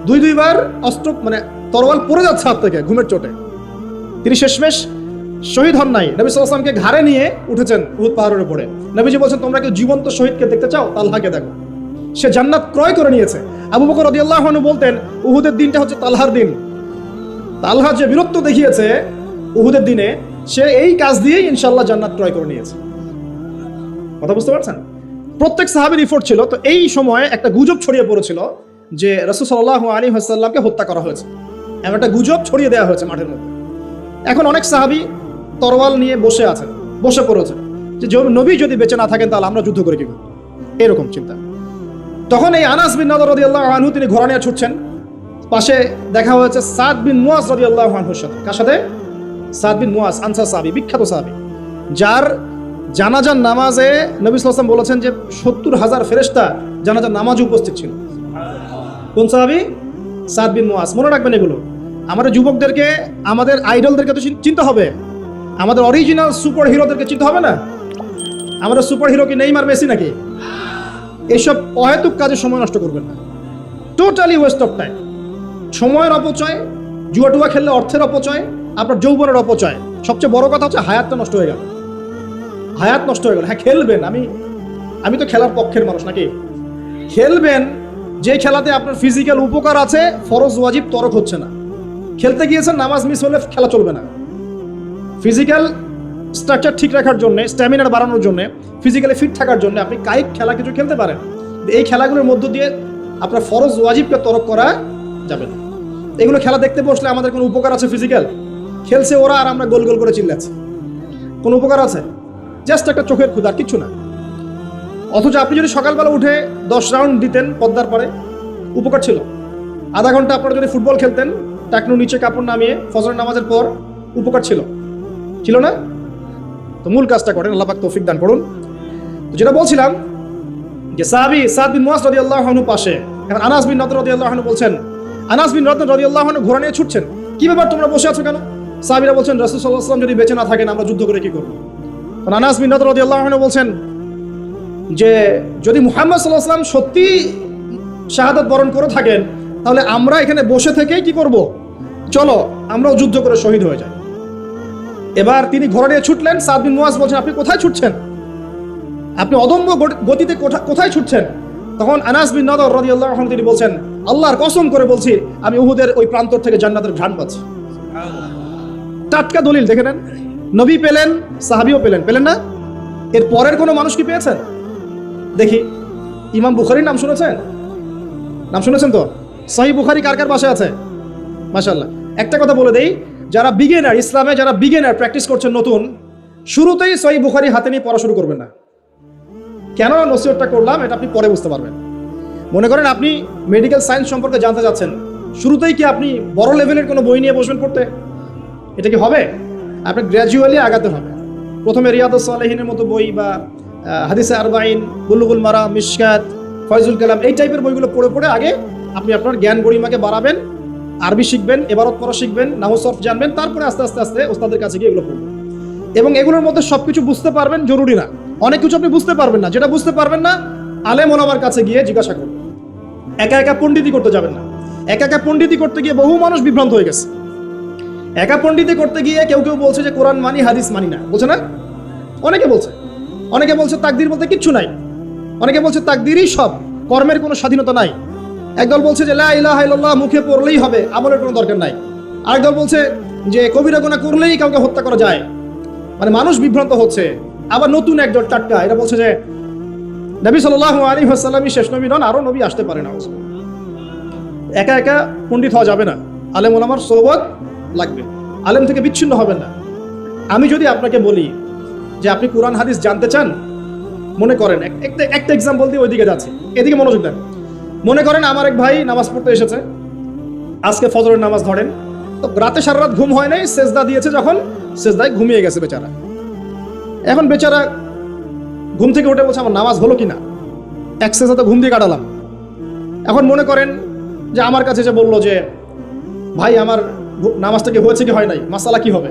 দুইবার অস্ত্র মানে তরোয়াল পড়ে যাচ্ছে হাত থেকে ঘুমের চোটে। তিনি শেষমেশ শহীদ হন নাই। নবী সাল্লাল্লাহু আলাইহি ওয়াসাল্লামকে ঘাড়ে নিয়ে উঠেছেন উহুদ পাহাড়ের উপরে। নবীজি বলছেন, তোমরা কেউ জীবন্ত শহীদকে দেখতে চাও, তালহাকে দেখো, সে জান্নাত ক্রয় করে নিয়েছে। আবু বকর রাদিয়াল্লাহু আনহু বলতেন, উহুদের দিনটা হচ্ছে তালহার দিন। তালহা যে বীরত্ব দেখিয়েছে উহুদের দিনে, সে এই কাজ দিয়েই ইনশাআল্লাহ জান্নাত ক্রয় করে নিয়েছে। কথা বুঝতে পারছেন? প্রত্যেক সাহাবীর এফোর্ট ছিল। তো এই সময়ে একটা গুজব ছড়িয়ে পড়েছিল যে রাসূল সাল্লাল্লাহু আলাইহি ওয়াসাল্লামকে হত্যা করা হয়েছে, এমন একটা গুজব ছড়িয়ে দেওয়া হয়েছে মাঠের মধ্যে। এখন অনেক সাহাবী তরোয়াল নিয়ে বসে পড়েছে যে নবী যদি বেঁচে না থাকেন তাহলে আমরা যুদ্ধ করে কি করব, এরকম চিন্তা। তখন এই আনাস বিন নাদর রাদিয়াল্লাহু আনহু তিনি ঘোড়া নিয়ে ছুটছেন। পাশে দেখা হয়েছে সাদ বিন মুয়াজ রাদিয়াল্লাহু আনহুর সাথে। কার সাথে? সাদ বিন মুয়াজ, আনসার সাহাবী, বিখ্যাত সাহাবী, যার জানাজার নামাজে নবী সাল্লাল্লাহু আলাইহি ওয়াসাল্লাম বলেছেন যে 70,000 ফেরেশতা জানাজার নামাজে উপস্থিত ছিল। কোন সাহাবী? সাদ বিন মুয়াজ। মনে রাখবেন এগুলো। আমাদের যুবকদেরকে, আমাদের আইডলদেরকে তো চিনতে হবে, আমাদের অরিজিনাল সুপার হিরোদেরকে চিনতে হবে না। আমাদের সুপার হিরো কি নেইমার, মেসি নাকি? এইসব অহেতুক কাজে সময় নষ্ট করবেন না, টোটালি ওয়েস্ট অফ টাইম। সময়ের অপচয়, জুয়া খেললে অর্থের অপচয়, আপনার যৌবনের অপচয়। সবচেয়ে বড় কথা হচ্ছে হায়াতটা নষ্ট হয়ে গেল। হায়াত নষ্ট হয়ে গেল। হ্যাঁ খেলবেন, আমি তো খেলার পক্ষের মানুষ নাকি। খেলবেন যে খেলাতে আপনার ফিজিক্যাল উপকার আছে, ফরজ ওয়াজিব তরক হচ্ছে না। খেলতে গিয়েছেন, নামাজ মিস হলে খেলা চলবে না। ফিজিক্যাল স্ট্রাকচার ঠিক রাখার জন্য, স্ট্যামিনার বাড়ানোর জন্য, ফিজিক্যালি ফিট থাকার জন্য আপনি কায়িক খেলা কিছু খেলতে পারেন। এই খেলাগুলোর মধ্য দিয়ে আপনার ফরজ ওয়াজিবকে তরক করা যাবে না। এগুলো খেলা দেখতে বসলে আমাদের কোনো উপকার আছে? ফিজিক্যাল খেলছে ওরা আর আমরা গোল গোল করে চিল্লাচ্ছি, কোনো উপকার আছে? জাস্ট একটা চোখের ক্ষুধা, কিচ্ছু না। অথচ আপনি যদি সকালবেলা উঠে 10 রাউন্ড দিতেন পদ্মার পরে, উপকার ছিল। আধা ঘন্টা আপনারা যদি ফুটবল খেলতেন টাকনু নিচে কাপড় নামিয়ে ফজরের নামাজের পর, উপকার ছিল না? তো মূল কাজটা করেন, আল্লাহ পাক তৌফিক দান করুন। তো যেটা বলছিলাম যে সাহাবী সাদ বিন মুয়াজ রাদিয়াল্লাহু আনহু পাশে, এখন আনাস বিন নাদর রাদিয়াল্লাহু আনহু বলছেন, আনাস বিন নাদর রাদিয়াল্লাহু আনহু ঘোড়া নিয়ে ছুটছেন। কি ব্যাপার, তোমরা বসে আছো কেন? সাহাবীরা বলছেন, রাসূল সাল্লাল্লাহু আলাইহি ওয়াসাল্লাম যদি বেঁচে না থাকেন আমরা যুদ্ধ করে কি করব? তখন আনাস বিন নাদর রাদিয়াল্লাহু আনহু বলছেন যে যদি মুহাম্মদ সাল্লাল্লাহু আলাইহি ওয়াসাল্লাম সত্যি শাহাদাত বরণ করে থাকেন তাহলে আমরা এখানে বসে থেকেই কি করব? চলো আমরাও যুদ্ধ করে শহীদ হয়ে যাই। এবার তিনি ঘোড়া নিয়ে ছুটলেন। সাদ বিন মুয়াজ বলছেন, আপনি কোথায় ছুটছেন? আপনি অদম্য গতিতে কোথায় ছুটছেন? তখন আনাস বিন নাদর রাদিয়াল্লাহু আনহু তিনি বলছেন, আল্লাহর কসম করে বলছি আমি উহুদের ওই প্রান্তর থেকে জান্নাতের ঘ্রাণ পাচ্ছি। টাটকা দলিল দেখে নেন। নবী পেলেন, সাহাবীও পেলেন না? এর পরের কোনো মানুষ কি পেয়েছেন? দেখি, ইমাম বুখারীর নাম শুনেছেন? তো সহিহ বুখারী কার কার বাসায় আছে? মাশাআল্লাহ। একটা কথা বলে দেই, যারা বিগিনার, ইসলামে যারা বিগিনার প্র্যাকটিস করছেন নতুন, শুরুতেই সহিহ বুখারী হাতে নিয়ে পড়া শুরু করবেন না। কেন নসিহতটা করলাম এটা আপনি পরে বুঝতে পারবেন। মনে করেন আপনি মেডিকেল সায়েন্স সম্পর্কে জানতে যাচ্ছেন, শুরুতেই কি আপনি বড় লেভেলের কোনো বই নিয়ে বসবেন পড়তে? এটা কি হবে? আপনি গ্র্যাজুয়ালি আগাতে হবে। প্রথমে রিয়াদুস সালেহিনের মতো বই বা হাদিসে আরবাইন, বুলুগুল মারাম, মিশকাত, ফয়জুল কালাম, এই টাইপের বইগুলো পড়ে আগে আপনি আপনার জ্ঞান গরিমাকে বাড়াবেন, আরবি শিখবেন, এবারত পড়া শিখবেন, নাহু সরফ জানবেন, তারপরে আস্তে আস্তে ওস্তাদের কাছে গিয়ে এগুলো পড়বেন। এবং এগুলোর মধ্যে সবকিছু বুঝতে পারবেন জরুরি না। অনেক কিছু আপনি বুঝতে পারবেন না, যেটা বুঝতে পারবেন না আলেম ওলামার কাছে গিয়ে জিজ্ঞাসা করবেন। একা পণ্ডিতি করতে যাবেন না। একা পণ্ডিতি করতে গিয়ে বহু মানুষ বিভ্রান্ত হয়ে গেছে। একা পণ্ডিতি করতে গিয়ে কেউ বলছে যে কোরআন মানি, হাদিস মানি না, বলছে না? অনেকে বলছে তাকদির বলতে কিচ্ছু নাই। অনেকে বলছে তাকদিরই সব, কর্মের কোনো স্বাধীনতা নাই। একদল বলছে যে লা ইলাহা ইল্লাল্লাহ মুখে পড়লেই হবে, আমলের কোনো দরকার নাই। আরেকদল বলছে যে কবিরা গুনাহ করলেই কাউকে হত্যা করা যায়। মানে মানুষ বিভ্রান্ত হচ্ছে। আবার নতুন একদল টাটকা, এটা বলছে যে নবী সাল্লাল্লাহু আলাইহি ওয়াসাল্লামই শেষ নবী নন, আরো নবী আসতে পারে না। একা পণ্ডিত হওয়া যাবে না, আলেম ওলামার সোহবত লাগবে। আলেম থেকে বিচ্ছিন্ন হবেন না। আমি যদি আপনাকে বলি যে আপনি কোরআন হাদিস জানতে চান, মনে করেন একটা এক্সাম্পল দিয়ে ওইদিকে যাচ্ছি, এদিকে মনোযোগ দেন। মনে করেন আমার এক ভাই নামাজ পড়তে এসেছে, আজকে ফজরের নামাজ ধরেন, তো রাতে সারা রাত ঘুম হয় নাই, সেজদা দিয়েছে, যখন সেজদায় ঘুমিয়ে গেছে বেচারা। এখন বেচারা ঘুম থেকে উঠে বলছে আমার নামাজ হলো কিনা, এক সেজদা তো ঘুম দিয়ে কাটালাম। এখন মনে করেন যে আমার কাছে যে বললো যে ভাই আমার নামাজটা কি হয়েছে কি হয় নাই, মাসালা কি হবে।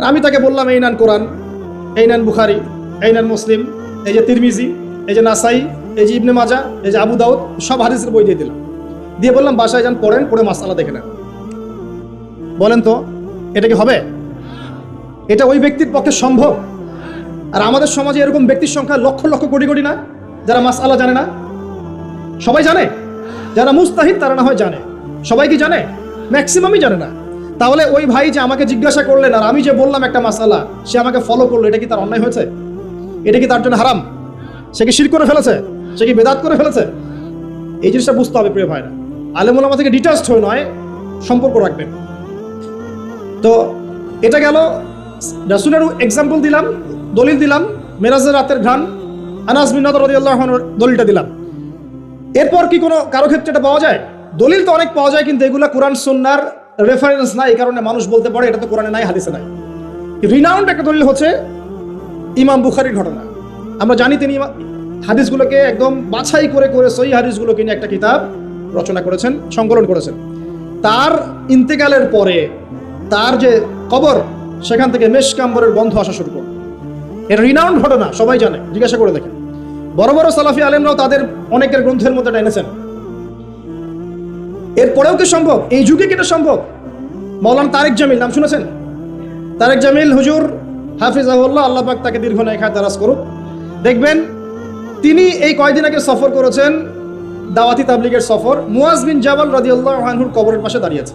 আমি তাকে বললাম এই নেন কোরআন, এই নেন বুখারি, এই নেন মুসলিম, এই যে তিরমিজি, এই যে নাসাই, এই যে ইবনে মাজা, এই যে আবু দাউদ, সব হাদিসের বই দিয়ে দিলাম, দিয়ে বললাম বাসায় যান পড়েন, পড়ে মাসালা দেখে নেন। বলেন তো এটা কি হবে? এটা ওই ব্যক্তির পক্ষে সম্ভব? আর আমাদের সমাজে এরকম ব্যক্তির সংখ্যা লক্ষ লক্ষ কোটি কোটি না, যারা মাসআলা জানে না। সবাই জানে, যারা মুস্তাহিদ তারা না হয় জানে, সবাই কি জানে? ম্যাক্সিমামই জানে না। তাহলে ওই ভাই যে আমাকে জিজ্ঞাসা করলেন আর আমি যে বললাম একটা মাসআলা, সে আমাকে ফলো করলো, এটা কি তার অন্যায় হয়েছে? এটা কি তার জন্য হারাম? সে কি শিরক করে ফেলেছে? সে কি বেদাত করে ফেলেছে? এই জিনিসটা বুঝতে হবে প্রিয় ভাইরা। আলেম ওলামা থেকে ডিটাচড হয়ে নয়, সম্পর্ক রাখবেন। তো এটা গেল রাসূলের এক্সাম্পল দিলাম, দলিল দিলাম, মেরাজের রাতের ঘ্রাণ, আনাস বিন নাদর রাদিয়াল্লাহু আনহু দলিলটা দিলাম। এরপর কি কোনো কারো ক্ষেত্রে এটা পাওয়া যায়? দলিল তো অনেক পাওয়া যায়, কিন্তু এগুলো কোরআন সুন্নাহর রেফারেন্স না, এই কারণে মানুষ বলতে পারে এটা তো কোরআনে নাই, হাদিসে নাই। রিনাউন্ড একটা দলিল হচ্ছে ইমাম বুখারীর ঘটনা। আমরা জানি তিনি হাদিসগুলোকে একদম বাছাই করে করে সহিহ হাদিসগুলোকে নিয়ে একটা কিতাব রচনা করেছেন, সংকলন করেছেন। তার ইন্তেকালের পরে তার যে কবর, সেখান থেকে মেশকাম্বরের গন্ধ আসা শুরু করল। এটা রিনাউন্ড ঘটনা, সবাই জানে, জিজ্ঞাসা করে দেখেন। বড় বড় সালাফি আলেমরাও তাদের অনেকের গ্রন্থের মধ্যে এনেছেন। এরপরেও কি সম্ভব? এই যুগে কি এটা সম্ভব? মাওলানা তারেক জামিল নাম শুনেছেন? তারেক জামিল হুজুর হাফিজাহুল্লাহ, আল্লাহ পাক তাকে দীর্ঘ নেক হায়াত দারাজ করুক। দেখবেন তিনি এই কয়েকদিন আগে সফর করেছেন, দাওয়াতি তাবলীগের সফর। মুয়াজ বিন জাবাল রাদিয়াল্লাহু আনহুর কবরের পাশে দাঁড়িয়েছে।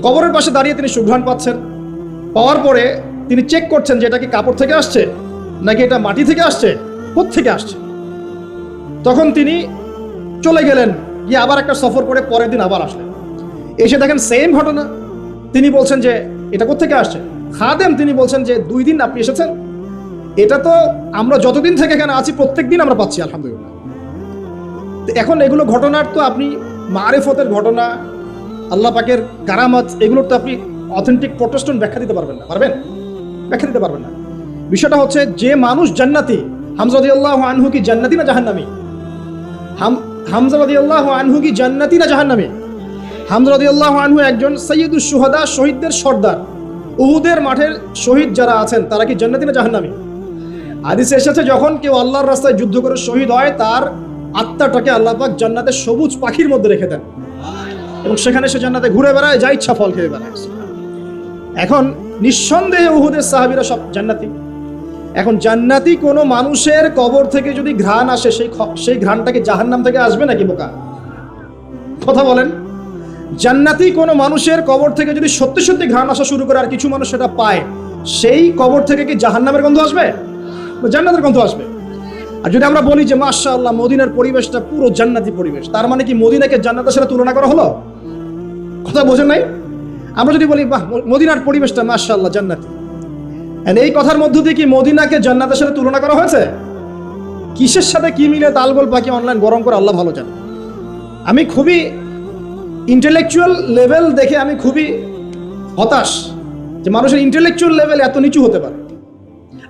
কবরের পাশে দাঁড়িয়ে তিনি সুঘ্রাণ পাচ্ছেন। পাওয়ার পরে তিনি চেক করছেন যে এটা কি কাপড় থেকে আসছে নাকি এটা মাটি থেকে আসছে, কোত্থেকে আসছে। তখন তিনি চলে গেলেন, গিয়ে আবার একটা সফর করে পরের দিন আবার আসলেন। এসে দেখেন সেম ঘটনা। তিনি বলছেন যে এটা কোত্থেকে আসছে। খাদেম তিনি বলছেন যে 2 দিন আপনি এসেছেন, এটা তো আমরা যতদিন থেকে এখানে আছি প্রত্যেক দিন আমরা পাচ্ছি, আলহামদুলিল্লাহ। এখন এগুলো ঘটনার তো আপনি মারিফতের ঘটনা, আল্লাহ পাকের কারামাত, এগুলোর তো আপনি অথেন্টিক প্রোটেস্ট্যান্ট ব্যাখ্যা দিতে পারবেন না, পারবেন? ব্যাখ্যা দিতে পারবেন না। বিষয়টা হচ্ছে যে মানুষ জান্নাতি, হামজা রাদিয়াল্লাহু আনহু কি জান্নাতি না জাহান্নামী? হামজা রাদিয়াল্লাহু আনহু কি জান্নাতি না জাহান্নামী? হামজা রাদিয়াল্লাহু আনহু একজন সাইয়্যিদুশ শুহাদা, শহীদদের সর্দার। উহুদের মাঠের শহীদ যারা আছেন তারা কি জান্নাতি না জাহান্নামী? হাদিসে এসেছে যখন কেউ আল্লাহর রাস্তায় যুদ্ধ করে শহীদ হয়, তার আত্মাটাকে আল্লাহ পাক জান্নাতের সবুজ পাখির মধ্যে রেখে দেন এবং সেখানে সে জান্নাতে ঘুরে বেড়ায়, যা ইচ্ছা ফল খেয়ে বেড়ায়। এখন নিঃসন্দেহে উহুদের সাহাবীরা সব জান্নাতি। এখন জান্নাতি কোনো মানুষের কবর থেকে যদি ঘ্রাণ আসে, সেই ঘ্রাণটাকে জাহান্নাম থেকে আসবে নাকি বোকা? কথা বলেন। জান্নাতি কোনো মানুষের কবর থেকে যদি সত্যি সত্যি ঘ্রাণ আসা শুরু করে আর কিছু মানুষ সেটা পায়, সেই কবর থেকে কি জাহান্নামের গন্ধ আসবে? জান্নাতের গন্ধ আসবে। আর যদি আমরা বলি যে মাশাআল্লাহ মদিনার পরিবেশটা পুরো জান্নাতি পরিবেশ, তার মানে কি মদিনাকে জান্নাতের সাথে তুলনা করা হলো? কথা বোঝেন নাই? আমরা যদি বলি বাহ মদিনার পরিবেশটা মাশাআল্লাহ জান্নাতি, এই কথার মধ্য দিয়ে কি মদিনাকে জান্নাতের সাথে তুলনা করা হয়েছে? কিসের সাথে কি মিলে তালগোল পাখি অনলাইন গরম করে আল্লাহ ভালো জানে। আমি খুবই ইন্টেলেকচুয়াল লেভেল দেখে আমি খুবই হতাশ যে মানুষের ইন্টেলেকচুয়াল লেভেল এত নিচু হতে পারে।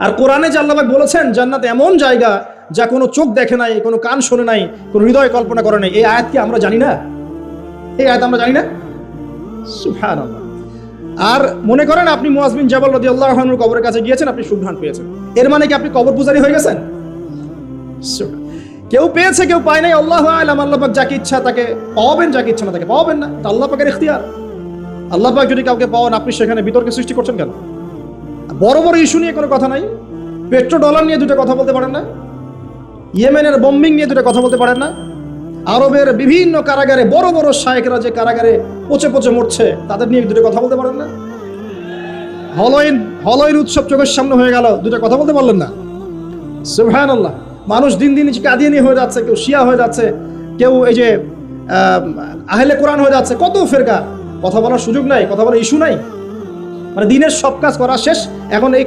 আর কোরআনে যে আল্লাহ পাক বলেছেন জান্নাত এমন জায়গা যা কোনো চোখ দেখে নাই, কোনো কান শোনে নাই, কোনো হৃদয় কল্পনা করে নাই, এই আয়াত কি আমরা জানি না? এই আয়াত আমরা জানি না? সুবহানাল্লাহ। আর মনে করেন আপনি মুয়াজ বিন জাবাল রাদিয়াল্লাহু আনহুর কবরের কাছে গিয়েছেন, আপনি সুঘ্রাণ পেয়েছেন, এর মানে কি আপনি কবর পূজারী হয়ে গেছেন? কেউ পেয়েছে কেউ পায় নাই, আল্লাহু আ'লাম। আল্লাহ পাক যাকে ইচ্ছা তাকে পাওয়াবেন, যাকে ইচ্ছা না তাকে পাওয়াবেন না, এটা আল্লাহ পাকের ইখতিয়ার। আল্লাহ পাক যদি কাউকে পাওয়ান, আপনি সেখানে বিতর্কের সৃষ্টি করছেন কেন? বড় বড় ইস্যু নিয়ে কোনো কথা নাই, পেট্রো ডলার নিয়ে দুটো কথা বলতে পারেন না, ইয়েমেনের বম্বিং নিয়ে দুটো কথা বলতে পারেন না, আরবের বিভিন্ন কারাগারে বড় বড় শায়েখরা যে কারাগারে পচে পচে মরছে তাদের নিয়ে দুটো কথা বলতে পারেন না, হলইন উৎসব চোখের সামনে হয়ে গেল, দুটো কথা বলতে পারলেন না। সুবহানাল্লাহ। মানুষ দিন দিন কাদিয়ানি হয়ে যাচ্ছে, কেউ শিয়া হয়ে যাচ্ছে, কেউ এই যে আহলে কোরআন হয়ে যাচ্ছে, কত ফেরকা, কথা বলার সুযোগ নাই, কথা বলার ইস্যু নাই। মানে দিনের সব কাজ করা শেষ, এখন এই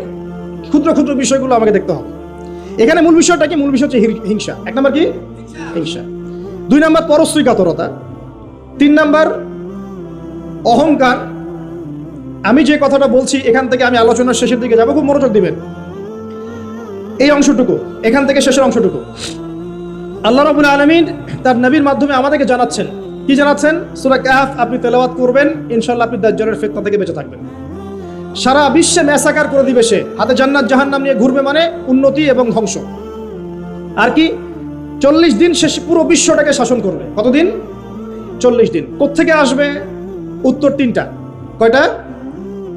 ক্ষুদ্র ক্ষুদ্র বিষয়গুলো আমাকে দেখতে হবে। এখানে মূল বিষয়টা কি? মূল বিষয় হচ্ছে হিংসা। 1 নম্বর কি? হিংসা। 2 নম্বর পরশ্রী কাতরতা। 3 নম্বর অহংকার। আমি যে কথাটা বলছি এখান থেকে আমি আলোচনার শেষের দিকে যাবো, খুব মনোযোগ দিবেন। এই অংশটুকু, এখান থেকে শেষের অংশটুকু আল্লাহ রাব্বুল আলামিন তার নবীর মাধ্যমে আমাদেরকে জানাচ্ছেন। কি জানাচ্ছেন? সূরা কাহফ আপনি তেলাওয়াত করবেন, ইনশাআল্লাহ আপনি দাজ্জালের ফিতনা থেকে বেঁচে থাকবেন। সারা বিশ্বে ম্যাসাকার করে দিবে সে, হাতে জান্নাত জাহান্নাম নিয়ে ঘুরবে, মানে উন্নতি এবং ধ্বংস। আর কি 40 দিন সে পুরো বিশ্বটাকে শাসন করবে। কতদিন? 40 দিন। কোত্থেকে আসবে? উত্তর 3টা। কয়টা?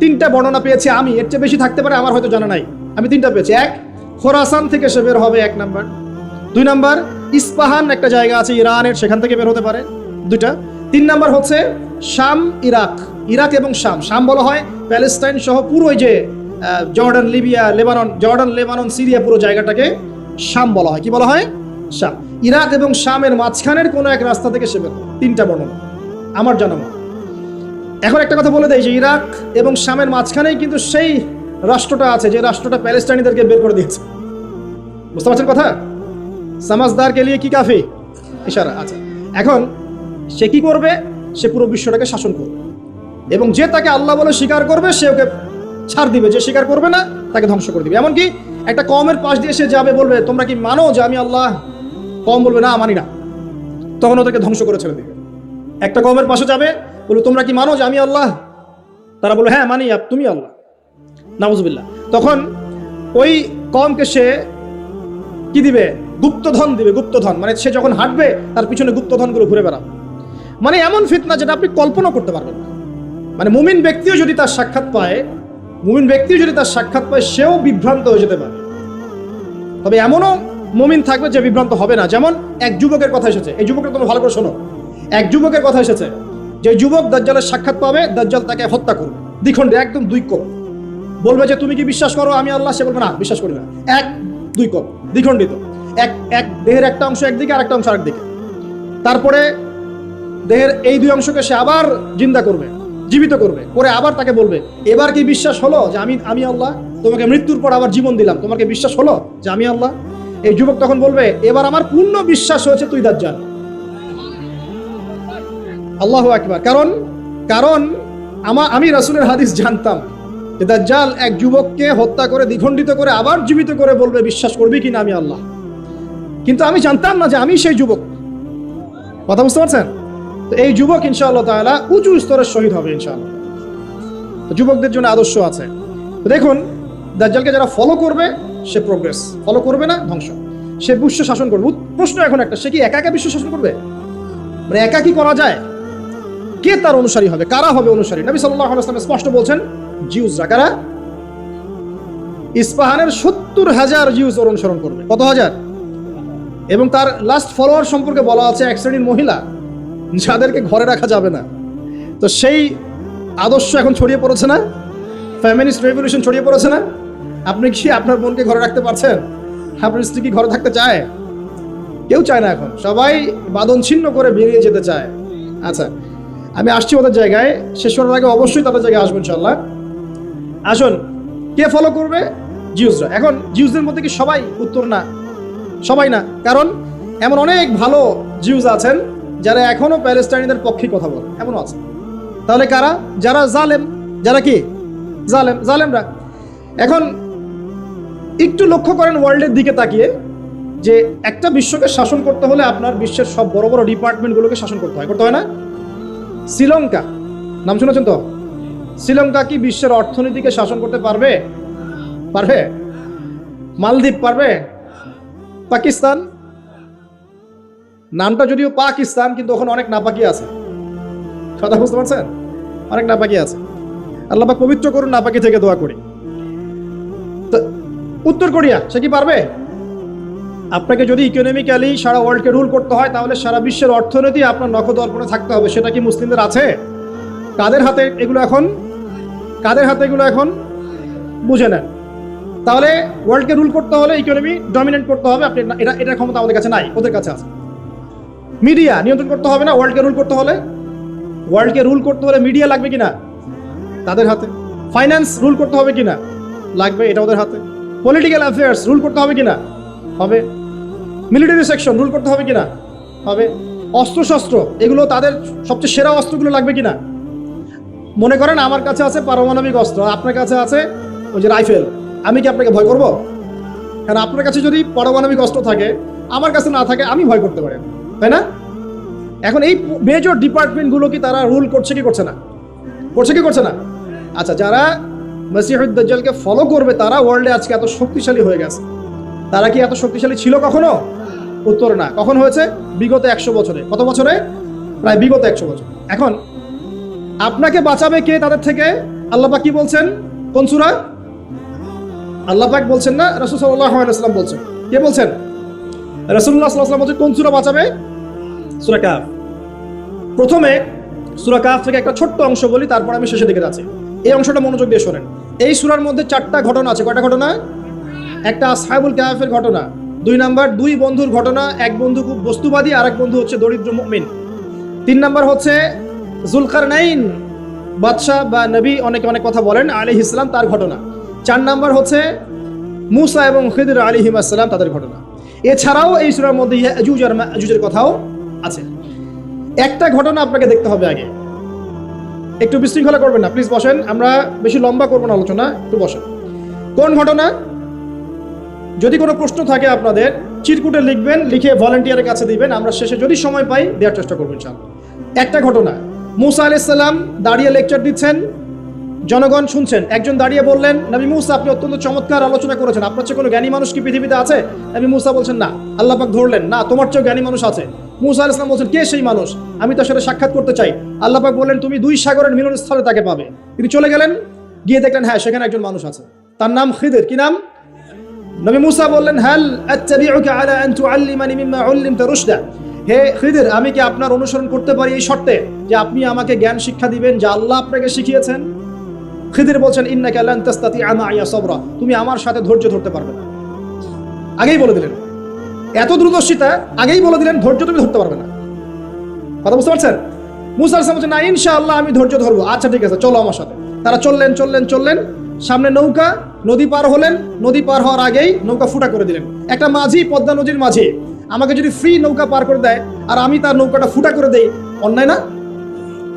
3টা বর্ণনা পেয়েছি আমি, এর চেয়ে বেশি থাকতে পারে, আমার হয়তো জানা নাই। আমি 3টা পেয়েছি। 1, খোরাসান থেকে সে বের হবে, 1 নাম্বার। 2 নাম্বার, ইস্পাহান একটা জায়গা আছে ইরানের, সেখান থেকে বের হতে পারে, 2টা। 3 নাম্বার হচ্ছে শাম, ইরাক। ইরাক এবং শাম, শাম বলা হয় প্যালেস্টাইন সহ পুরো যে Jordan, Libya, Lebanon, Jordan, Lebanon, Syria, পুরো জায়গাটাকে শাম বলা হয়। কি বলা হয়? শাম। ইরাক এবং শামের মাঝখানের কোনো এক রাস্তা থেকে সে বের হবে। 3টা বর্ণনা আমার জানা মতো। এখন একটা কথা বলে দেয় যে ইরাক এবং শামের মাঝখানেই কিন্তু সেই রাষ্ট্রটা আছে যে রাষ্ট্রটা প্যালেস্টাইনিদেরকে বের করে দিয়েছে। বুঝতে পারছেন কথা? সমাজদারকে লিয়ে কি কাফি ইশারা আছে। এখন সে কি করবে? সে পুরো বিশ্বটাকে শাসন করবে, এবং যে তাকে আল্লাহ বলে স্বীকার করবে সে ওকে ছাড় দিবে, যে স্বীকার করবে না তাকে ধ্বংস করে দিবে। এমনকি একটা কওমের পাশ দিয়ে সে যাবে, বলবে তোমরা কি মানো যে আমি আল্লাহ? কওম বলবে না, মানি না, তখন ওদেরকে ধ্বংস করে ছেড়ে দিবে। একটা কওমের পাশে যাবে, বলবে তোমরা কি মানো যে আমি আল্লাহ? তারা বলবে হ্যাঁ মানি, তুমি আল্লাহ, নাউজুবিল্লাহ। তখন ওই কওমকে সে কি দিবে? গুপ্তধন দিবে। গুপ্তধন মানে সে যখন হাঁটবে তার পিছনে গুপ্তধনগুলো ঘুরে বেড়াবে। মানে এমন ফিতনা যেটা আপনি কল্পনা করতে পারবেন না। মানে মুমিন ব্যক্তিও যদি তার সাক্ষাৎ পায়, সেও বিভ্রান্ত হয়ে যেতে পারে। তবে এমনও মুমিন থাকবে যে বিভ্রান্ত হবে না। যেমন এক যুবকের কথা এসেছে, এই যুবকের তোমরা ভালো করে শোনো। এক যুবকের কথা এসেছে, যে যুবক দাজ্জালের সাক্ষাৎ পাবে, দাজ্জাল তাকে হত্যা করবে দ্বিখণ্ডে, একদম 2 কোপ। বলবে যে তুমি কি বিশ্বাস করো আমি আল্লাহ? সে বলবে না, বিশ্বাস করি না। 1-2 কোপ, দ্বিখণ্ডিত। এক দেহের একটা অংশ একদিকে, আর একটা অংশ আরেকদিকে। তারপরে দেহের এই 2 অংশকে সে আবার জিন্দা করবে, জীবিত করবে, করে আবার তাকে বলবে এবার কি বিশ্বাস হলো যে আমি আল্লাহ? তোমাকে মৃত্যুর পর আবার জীবন দিলাম, তোমাকে বিশ্বাস হলো যে আমি আল্লাহ? এই যুবক তখন বলবে এবার আমার পূর্ণ বিশ্বাস হয়েছে তুই দাজ্জাল। আল্লাহু আকবার। কারণ আমি রাসূলের হাদিস জানতাম যে দাজ্জাল এক যুবককে হত্যা করে দ্বিখণ্ডিত করে আবার জীবিত করে বলবে বিশ্বাস করবি কিনা আমি আল্লাহ। কিন্তু আমি জানতাম না যে আমি সেই যুবক। কথা বুঝতে পারছেন? তো এই যুবক ইনশাআল্লাহ তাআলা উঁচু স্তরের শহীদ হবে ইনশাআল্লাহ। তো যুবকদের জন্য আদর্শ আছে। তো দেখুন, দাজ্জালকে যারা ফলো করবে সে প্রোগ্রেস, ফলো করবে না ধ্বংস। সে বিশ্ব শাসন করবে। প্রশ্ন এখন একটা, সে কি একা একা বিশ্ব শাসন করবে? মানে একা কি করা যায়? কে তার অনুসারী হবে? কারা হবে অনুসারী? নবী সাল্লাল্লাহু আলাইহি ওয়াসাল্লাম স্পষ্ট বলছেন, জিউসরা। কারা? ইস্পাহানের 70,000 জিউস ওর অনুসরণ করবে। কত হাজার? এবং তার লাস্ট ফলোয়ার সম্পর্কে বলা আছে এক শ্রেণীর মহিলা যাদেরকে ঘরে রাখা যাবে না। তো সেই আদর্শ এখন ছড়িয়ে পড়েছে না? ফেমিনিস্ট রেভলিউশন ছড়িয়ে পড়েছে না? আপনি কি আপনার বোনকে ঘরে রাখতে পারছেন? আপনার স্ত্রী কি ঘরে থাকতে চায়? কেউ চায় না। এখন সবাই বাঁধন ছিন্ন করে বেরিয়ে যেতে চায়। আচ্ছা, আমি আসছি ওদের জায়গায়, শেষ করার আগে অবশ্যই তাদের জায়গায় আসবো ইনশাআল্লাহ। আসুন, কে ফলো করবে? জিউসরা। এখন জিউসদের মধ্যে কি সবাই? উত্তর না, সবাই না। কারণ এমন অনেক ভালো জিউস আছেন যারা এখনো প্যালেস্টাইনিদের পক্ষে কথা বলে, এমনও আছে। তাহলে কারা? যারা জালেম। যারা কি? জালেমরা। এখন একটু লক্ষ্য করেন ওয়ার্ল্ডের দিকে তাকিয়ে, যে একটা বিশ্বকে শাসন করতে হলে আপনার বিশ্বের সব বড় বড় ডিপার্টমেন্টগুলোকে শাসন করতে হয় না? শ্রীলঙ্কা নাম শুনেছেন তো? শ্রীলঙ্কা কি বিশ্বের অর্থনীতিকে শাসন করতে পারবে? মালদ্বীপ পারবে? পাকিস্তান, নামটা যদিও পাকিস্তান, কিন্তু ওখানে অনেক নাপাকি আছে। কথা বুঝতে পারছেন? অনেক নাপাকি আছে। আল্লাহ পাক পবিত্র করুন, নাপাকি থেকে দোয়া করি। তো উত্তর কোরিয়া, সে কি পারবে? আপনাকে যদি ইকোনমিক্যালি সারা ওয়ার্ল্ডকে রুল করতে হয়, তাহলে সারা বিশ্বের অর্থনীতি আপনার নখদর্পণে থাকতে হবে। সেটা কি মুসলিমদের আছে? কাদের হাতে এগুলো এখন? বুঝে নেন। তাহলে ওয়ার্ল্ডকে রুল করতে হলে ইকোনমি ডমিনেট করতে হবে। আপনি এটার ক্ষমতা আমাদের কাছে নাই, ওদের কাছে আছে। মিডিয়া নিয়ন্ত্রণ করতে হবে না? ওয়ার্ল্ডকে রুল করতে হলে মিডিয়া লাগবে কিনা? তাদের হাতে। ফাইন্যান্স রুল করতে হবে কিনা, লাগবে, এটা ওদের হাতে। পলিটিক্যাল অ্যাফেয়ার্স রুল করতে হবে কিনা, হবে। মিলিটারি সেকশন রুল করতে হবে কিনা, হবে। অস্ত্রশস্ত্র, এগুলো তাদের সবচেয়ে সেরা অস্ত্রগুলো লাগবে কিনা। মনে করেন আমার কাছে আছে পারমাণবিক অস্ত্র, আপনার কাছে আছে ওই যে রাইফেল, আমি কি আপনাকে ভয় করব? কারণ আপনার কাছে যদি পারমাণবিক অস্ত্র থাকে, আমার কাছে না থাকে, আমি ভয় করতে পারি, তাই না? এখন এই মেজর ডিপার্টমেন্টগুলো কি তারা রুল করছে কি করছে না? করছে কি করছে না? আচ্ছা, যারা মসিহুদ দাজ্জালকে ফলো করবে তারা ওয়ার্ল্ডে আজকে এত শক্তিশালী হয়ে গেছে। তারা কি এত শক্তিশালী ছিল কখনো? উত্তর না। কখন হয়েছে? বিগত 100 বছরে। কত বছরে? প্রায় বিগত 100 বছর। এখন আপনাকে বাঁচাবে কে তাদের থেকে? আল্লাহ পাক কি বলছেন? কোন সূরা? আল্লাহ পাক বলছেন না, রাসূল সাল্লাল্লাহু আলাইহি ওয়াসাল্লাম বলছেন? কে বলছেন? রাসূলুল্লাহ সাল্লাল্লাহু আলাইহি ওয়াসাল্লাম বলছেন কোন সূরা বাঁচাবে? সূরা কাহফ। প্রথমে সূরা কাহফ থেকে একটা ছোট্ট অংশ বলি, তারপর আমি শেষের দিকে যাচ্ছি। এই অংশটা মনোযোগ দিয়ে শোনেন। এই সূরার মধ্যে 4টা ঘটনা আছে। কয়টা ঘটনা? একটা আসহাবুল কাহফের ঘটনা, 2 নাম্বার 2 বন্ধুর ঘটনা, এক বন্ধু খুব বস্তুবাদী, আরেক বন্ধু হচ্ছে দরিদ্র মুমিন। 3 নাম্বার হচ্ছে যুলকারনাইন, বাদশাহ বা নবী, অনেকে অনেক কথা বলেন, আলাইহিস সালাম, তার ঘটনা। 4 নাম্বার হচ্ছে মূসা এবং খিদর আলাইহিস সালাম, তাদের ঘটনা। এছাড়াও এই সূরার মধ্যে ইয়াজুজ আর মাজুজের কথাও আছে। একটা ঘটনা আপনাকে দেখতে হবে আগে। একটু বিশৃঙ্খলা করবেন না, প্লিজ বসেন, আমরা বেশি লম্বা করবো না আলোচনা, একটু বসেন। কোন ঘটনা? যদি কোনো প্রশ্ন থাকে আপনাদের চিরকুটে লিখবেন, লিখে ভলান্টিয়ারের কাছে দিবেন, আমরা শেষে যদি সময় পাই দেওয়ার চেষ্টা করবো ইনশাআল্লাহ। একটা ঘটনা, মূসা আলাইহিস সালাম দাঁড়িয়ে লেকচার দিচ্ছেন, জনগণ শুনছেন। একজন দাঁড়িয়ে বললেন, নবী মূসা আপনি অত্যন্ত চমৎকার আলোচনা করেছেন, আপনার চেয়ে কোনো জ্ঞানী মানুষ কি পৃথিবীতে আছে? নবী মূসা বলছেন না। আল্লাহ পাক ধরলেন, না, তোমার চেয়েও জ্ঞানী মানুষ আছে। মূসা আলাইহিস সালাম বলছেন, কে সেই মানুষ? আমি তার সাথে সাক্ষাৎ করতে চাই। আল্লাহ পাক বললেন, তুমি 2 সাগরের মিলনস্থলে তাকে পাবে। তিনি চলে গেলেন, গিয়ে দেখলেন হ্যাঁ সেখানে একজন মানুষ আছে, তার নাম খিদর। কি নাম? নবী মূসা বললেন, হাল আত্তাবিউকা আলা আন তুআল্লিমানি মিম্মা উল্লিমতা রুশদা, হে খিদর আমি কি আপনার অনুসরণ করতে পারি এই শর্তে যে আপনি আমাকে জ্ঞান শিক্ষা দিবেন যা আল্লাহ আপনাকে শিখিয়েছেন? খিদর বলছেন, ইন্নাকা লান তাস্তাতিআ মাইয়া সাবরা, তুমি আমার সাথে ধৈর্য ধরতে পারবে না। আগেই বলে দিলেন, এত দ্রুতশিতা, আগেই বলে দিলেন ধৈর্য তুমি ধরতে পারবে না। কথা বুঝতে পারছেন? মূসা আলাইহিস সালাম বলছেন, না ইনশাআল্লাহ আমি ধৈর্য ধরবো। আচ্ছা ঠিক আছে, চলো আমার সাথে। তারা চললেন চললেন চললেন, সামনে নৌকা, নদী পার হলেন। নদী পার হওয়ার আগেই নৌকা ফুটা করে দিলেন। একটা মাঝি, পদ্মা নদীর মাঝি আমাকে যদি ফ্রি নৌকা পার করে দেয় আর আমি তার নৌকাটা ফুটা করে দেই, অন্যায় না?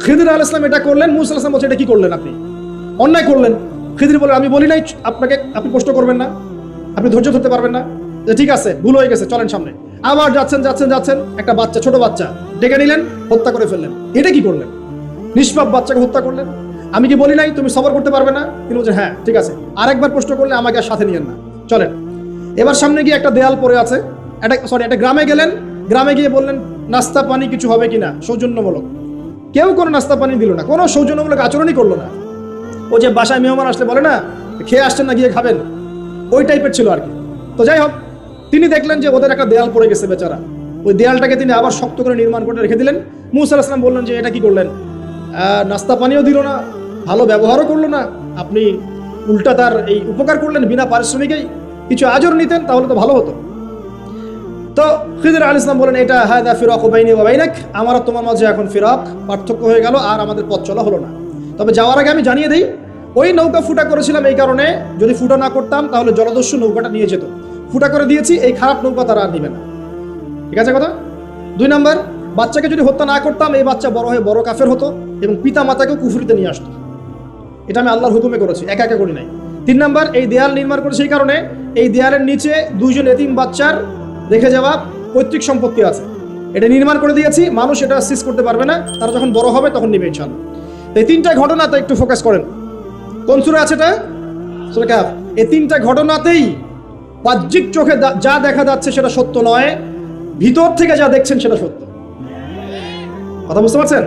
খিদর আলাইহিস সালাম এটা করলেন। মূসা আলাইহিস সালাম বলছেন, এটা কি করলেন আপনি? অন্যায় করলেন। খিদর বলে, আমি বলি নাই আপনাকে আপনি কষ্ট করবেন না, আপনি ধৈর্য ধরতে পারবেন না? ঠিক আছে, ভুল হয়ে গেছে, চলেন সামনে। আবার যাচ্ছেন যাচ্ছেন যাচ্ছেন, একটা বাচ্চা, ছোট বাচ্চা ডেকে নিলেন, হত্যা করে ফেললেন। এটা কি করলেন? নিষ্পাপ বাচ্চাকে হত্যা করলেন। আমি কি বলি নাই তুমি সবর করতে পারবে না? তিনি বলছেন, হ্যাঁ ঠিক আছে, আরেকবার প্রশ্ন করলে আমাকে আর সাথে নিয়েন না, চলেন। এবার সামনে গিয়ে একটা দেয়াল পড়ে আছে, একটা গ্রামে গেলেন। গ্রামে গিয়ে বললেন, নাস্তা পানি কিছু হবে কিনা, সৌজন্যমূলক। কেউ কোনো নাস্তা পানি দিল না, কোনো সৌজন্যমূলক আচরণই করলো না। ও যে বাসায় মেহমান আসলে বলে না, খেয়ে আসছেন না, গিয়ে খাবেন, ওই টাইপের ছিল আর কি। তো যাই হোক, তিনি দেখলেন যে ওদের একটা দেয়াল পড়ে গেছে বেচারা, ওই দেয়ালটাকে তিনি আবার শক্ত করে নির্মাণ করে রেখে দিলেন। মূসা আলাইহিস সালাম বললেন যে এটা কি করলেন? নাস্তা পানিও দিল না, ভালো ব্যবহারও করলো না, আপনি উল্টা তার এই উপকার করলেন বিনা পারিশ্রমিকেই। কিছু আজর নিতেন তাহলে তো ভালো হতো। তো খিদর আলাইহিস সালাম বলেন, এটা হাদা ফিরাকু বাইনি ওয়া বাইনাক, আমার আর তোমার মাঝে এখন ফিরাক, পার্থক্য হয়ে গেল, আর আমাদের পথ চলা হলো না। তবে যাওয়ার আগে আমি জানিয়ে দিই, ওই নৌকা ফুটা করেছিলাম এই কারণে, যদি ফুটা না করতাম তাহলে জলদস্যু নৌকাটা নিয়ে যেত। ফুটা করে দিয়েছি, এই খারাপ নৌকা তারা আর নেবে না। ঠিক আছে কথা? 2 নাম্বার, বাচ্চাকে যদি হত্যা না করতাম এই বাচ্চা বড় হয়ে বড় কাফের হতো এবং পিতা মাতাকেও কুফরিতে নিয়ে আসতো। এটা আমি আল্লাহর হুকুমে করেছি, একা একা করি নাই। 3 নাম্বার, এই দেয়াল নির্মাণ করেছে এই কারণে, এই দেয়ালের নিচে 2 জন এতিম বাচ্চার রেখে যাওয়া পৈতৃক সম্পত্তি আছে, এটা নির্মাণ করে দিয়েছি, মানুষ এটা সিজ করতে পারবে না, তারা যখন বড় হবে তখন নেবে ইনশাআল্লাহ। এই 3টা ঘটনাতে একটু ফোকাস করেন। কোন সূরা আছে এটা? সূরা কাহফ। এই 3টা ঘটনাতেই বাহ্যিক চোখে যা দেখা যাচ্ছে সেটা সত্য নয়, ভিতর থেকে যা দেখছেন সেটা সত্য। কথা বুঝতে পারছেন?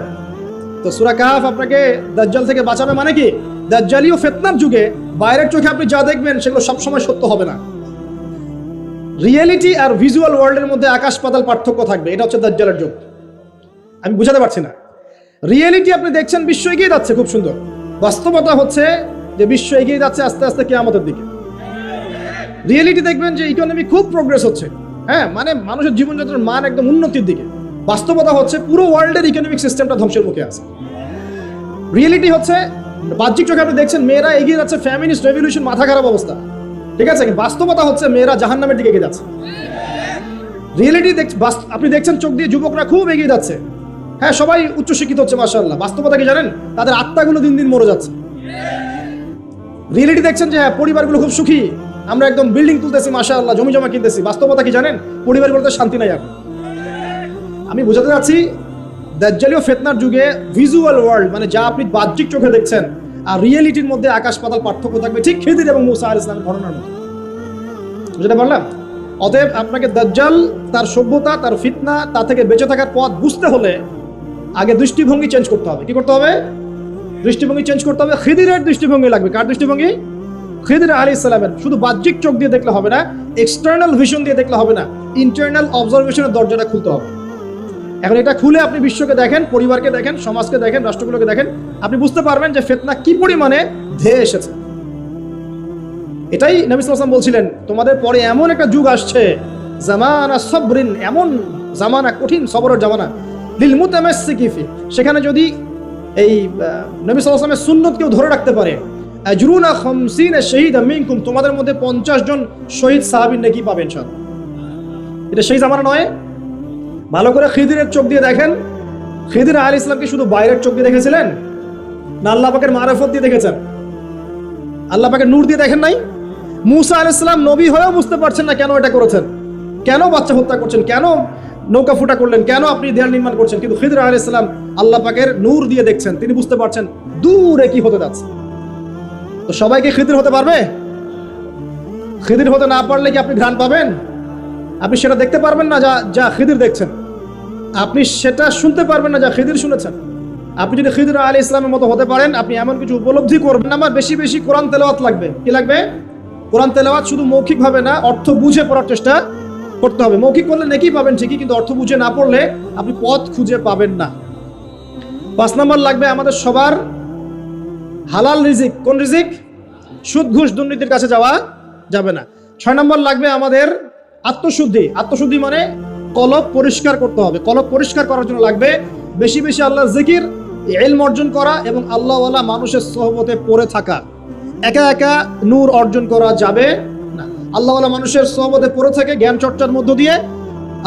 তো সূরা কাহফ আপনাকে দাজ্জাল থেকে বাঁচাবে মানে কি? দাজ্জালীয় ফিতনার যুগে বাইরের চোখে আপনি যা দেখবেন সেগুলো সবসময় সত্য হবে না। রিয়েলিটি আর ভিজুয়াল ওয়ার্ল্ডের মধ্যে আকাশ পাতাল পার্থক্য থাকবে, এটা হচ্ছে দাজ্জালের যুগ। আমি বুঝাতে পারছি না। রিয়েলিটি আপনি দেখছেন বিশ্ব এগিয়ে যাচ্ছে খুব সুন্দর, বাস্তবতা হচ্ছে যে বিশ্ব এগিয়ে যাচ্ছে আস্তে আস্তে কিয়ামতের দিকে। রিয়েলিটি দেখবেন যে ইকোনমি খুব প্রোগ্রেস হচ্ছে, হ্যাঁ, মানে মানুষের জীবনযাত্রার মান একদম উন্নতির দিকে। বাস্তবতা হচ্ছে পুরো ওয়ার্ল্ডের ইকোনমিক সিস্টেমটা ধ্বংসের মুখে আছে। রিয়েলিটি হচ্ছে বাহ্যিক চোখে আপনি দেখছেন মেয়েরা এগিয়ে যাচ্ছে, ফ্যামিনিস্ট রেভলিউশন, মাথা খারাপ অবস্থা, ঠিক আছে, বাস্তবতা হচ্ছে মেয়েরা জাহান্নামের দিকে এগিয়ে যাচ্ছে। রিয়েলিটি আপনি দেখছেন চোখ দিয়ে যুবকরা খুব এগিয়ে যাচ্ছে, হ্যাঁ সবাই উচ্চশিক্ষিত হচ্ছে মাশাআল্লাহ, বাস্তবতা কি জানেন? তাদের আত্মাগুলো দিন দিন মরে যাচ্ছে। রিয়েলিটি দেখছেন যে হ্যাঁ পরিবারগুলো খুব সুখী, আমরা একদম বিল্ডিং তুলতেছি মাশাআল্লাহ, জমি জমা কিনতেছি, বাস্তবতা কি জানেন? পরিবারগুলোতে শান্তি নাই এখন। আমি বোঝাতে চাচ্ছি দাজ্জালীয় ফিতনার যুগে ভিজুয়াল ওয়ার্ল্ড মানে যা আপনি বাহ্যিক চোখে দেখছেন আর রিয়েলিটির মধ্যে আকাশ পাতাল পার্থক্য থাকবে, ঠিক খিদির এবং মূসা আলাইহিস সালামের ঘটনার মতো। বুঝতে পারলাম? অতএব আপনাকে দাজ্জাল, তার সভ্যতা, তার ফিতনা, তা থেকে বেঁচে থাকার পথ বুঝতে হলে আগে দৃষ্টিভঙ্গি চেঞ্জ করতে হবে। কি করতে হবে? দৃষ্টিভঙ্গি চেঞ্জ করতে হবে। খিদিরের দৃষ্টিভঙ্গি লাগবে। কার দৃষ্টিভঙ্গি? খিদির আলাইহিস সালামের। শুধু বাহ্যিক চোখ দিয়ে দেখলে হবে না, এক্সটার্নাল ভিশন দিয়ে দেখলে হবে না, ইন্টারনাল অবজারভেশনের দরজাটা খুলতে হবে। এখন এটা খুলে আপনি বিশ্বকে দেখেন, পরিবারকে দেখেন, সমাজকে দেখেন, রাষ্ট্রগুলোকে দেখেন, আপনি বুঝতে পারবেন যে ফিতনা কি পরিমাণে ধেয়ে এসেছে। এটাই নবী সাল্লাল্লাহু আলাইহি ওয়াসাল্লাম বলছিলেন, তোমাদের পরে এমন একটা যুগ আসছে, জামানা সবরিন, এমন জামানা, কঠিন সবরের জামানা, লিল মুতামাসসিকি ফি, সেখানে যদি এই নবী সাল্লাল্লাহু আলাইহি ওয়াসাল্লামের সুন্নত কেউ ধরে রাখতে পারে, আজরুনা 50 শাহীদা মিনকুম, তোমাদের মধ্যে 50 জন শহীদ সাহাবীর নেকি পাবেন ইনশাআল্লাহ। এটা সেই জামানা নয়। ভালো করে খিদিরের চোখ দিয়ে দেখেন, খিদির আলাইহিস সালামকে শুধু বাইরের চোখ দিয়ে দেখেছিলেন না আল্লাহ পাকের মারিফত দিয়ে দেখেছেন? আল্লাহ পাকের নূর দিয়ে দেখেন নাই? মূসা আলাইহিস সালাম নবী হয়েও বুঝতে পারছেন না কেন এটা করেছেন, কেন বাচ্চা হত্যা করছেন, কেন নৌকা ফুটা করলেন, কেন আপনি দেয়াল নির্মাণ করছেন, কিন্তু খিদির আলাইহিস সালাম আল্লাহ পাকের নূর দিয়ে দেখছেন, তিনি বুঝতে পারছেন দূরে কি হতে যাচ্ছে। তো সবাইকে খিদির হতে পারবে? খিদির হতে না পারলে কি আপনি ঘ্রাণ পাবেন? আপনি সেটা দেখতে পারবেন না যা খিদির দেখছেন, আপনি সেটা শুনতে পারবেন না যা খিদির শুনেছেন। আপনি যদি খিদির আলাইহিস সালামের মতো হতে পারেন, আপনি এমন কিছু উপলব্ধি করবেন। আমার বেশি বেশি কোরআন তেলাওয়াত লাগবে। কি লাগবে? কোরআন তেলাওয়াত শুধু মৌখিকভাবে না, অর্থ বুঝে পড়ার চেষ্টা করতে হবে। মৌখিক করলে নেকি পাবেন ঠিকই, কিন্তু অর্থ বুঝে না পড়লে আপনি পথ খুঁজে পাবেন না। 5 নম্বর লাগবে আমাদের সবার হালাল রিজিক। কোন রিজিক? সুদ ঘুষ দুর্নীতির কাছে যাওয়া যাবে না। 6 নম্বর লাগবে আমাদের আত্মশুদ্ধি। আত্মশুদ্ধি মানে কলব পরিষ্কার করতে হবে। কলব পরিষ্কার করার জন্য লাগবে বেশি বেশি আল্লাহর জিকির, ইলম অর্জন করা এবং আল্লাহওয়ালা মানুষের সোহবতে পড়ে থাকা। একা একা নূর অর্জন করা যাবে না। আল্লাহওয়ালা মানুষের সোহবতে পড়ে থেকে জ্ঞান চর্চার মধ্য দিয়ে,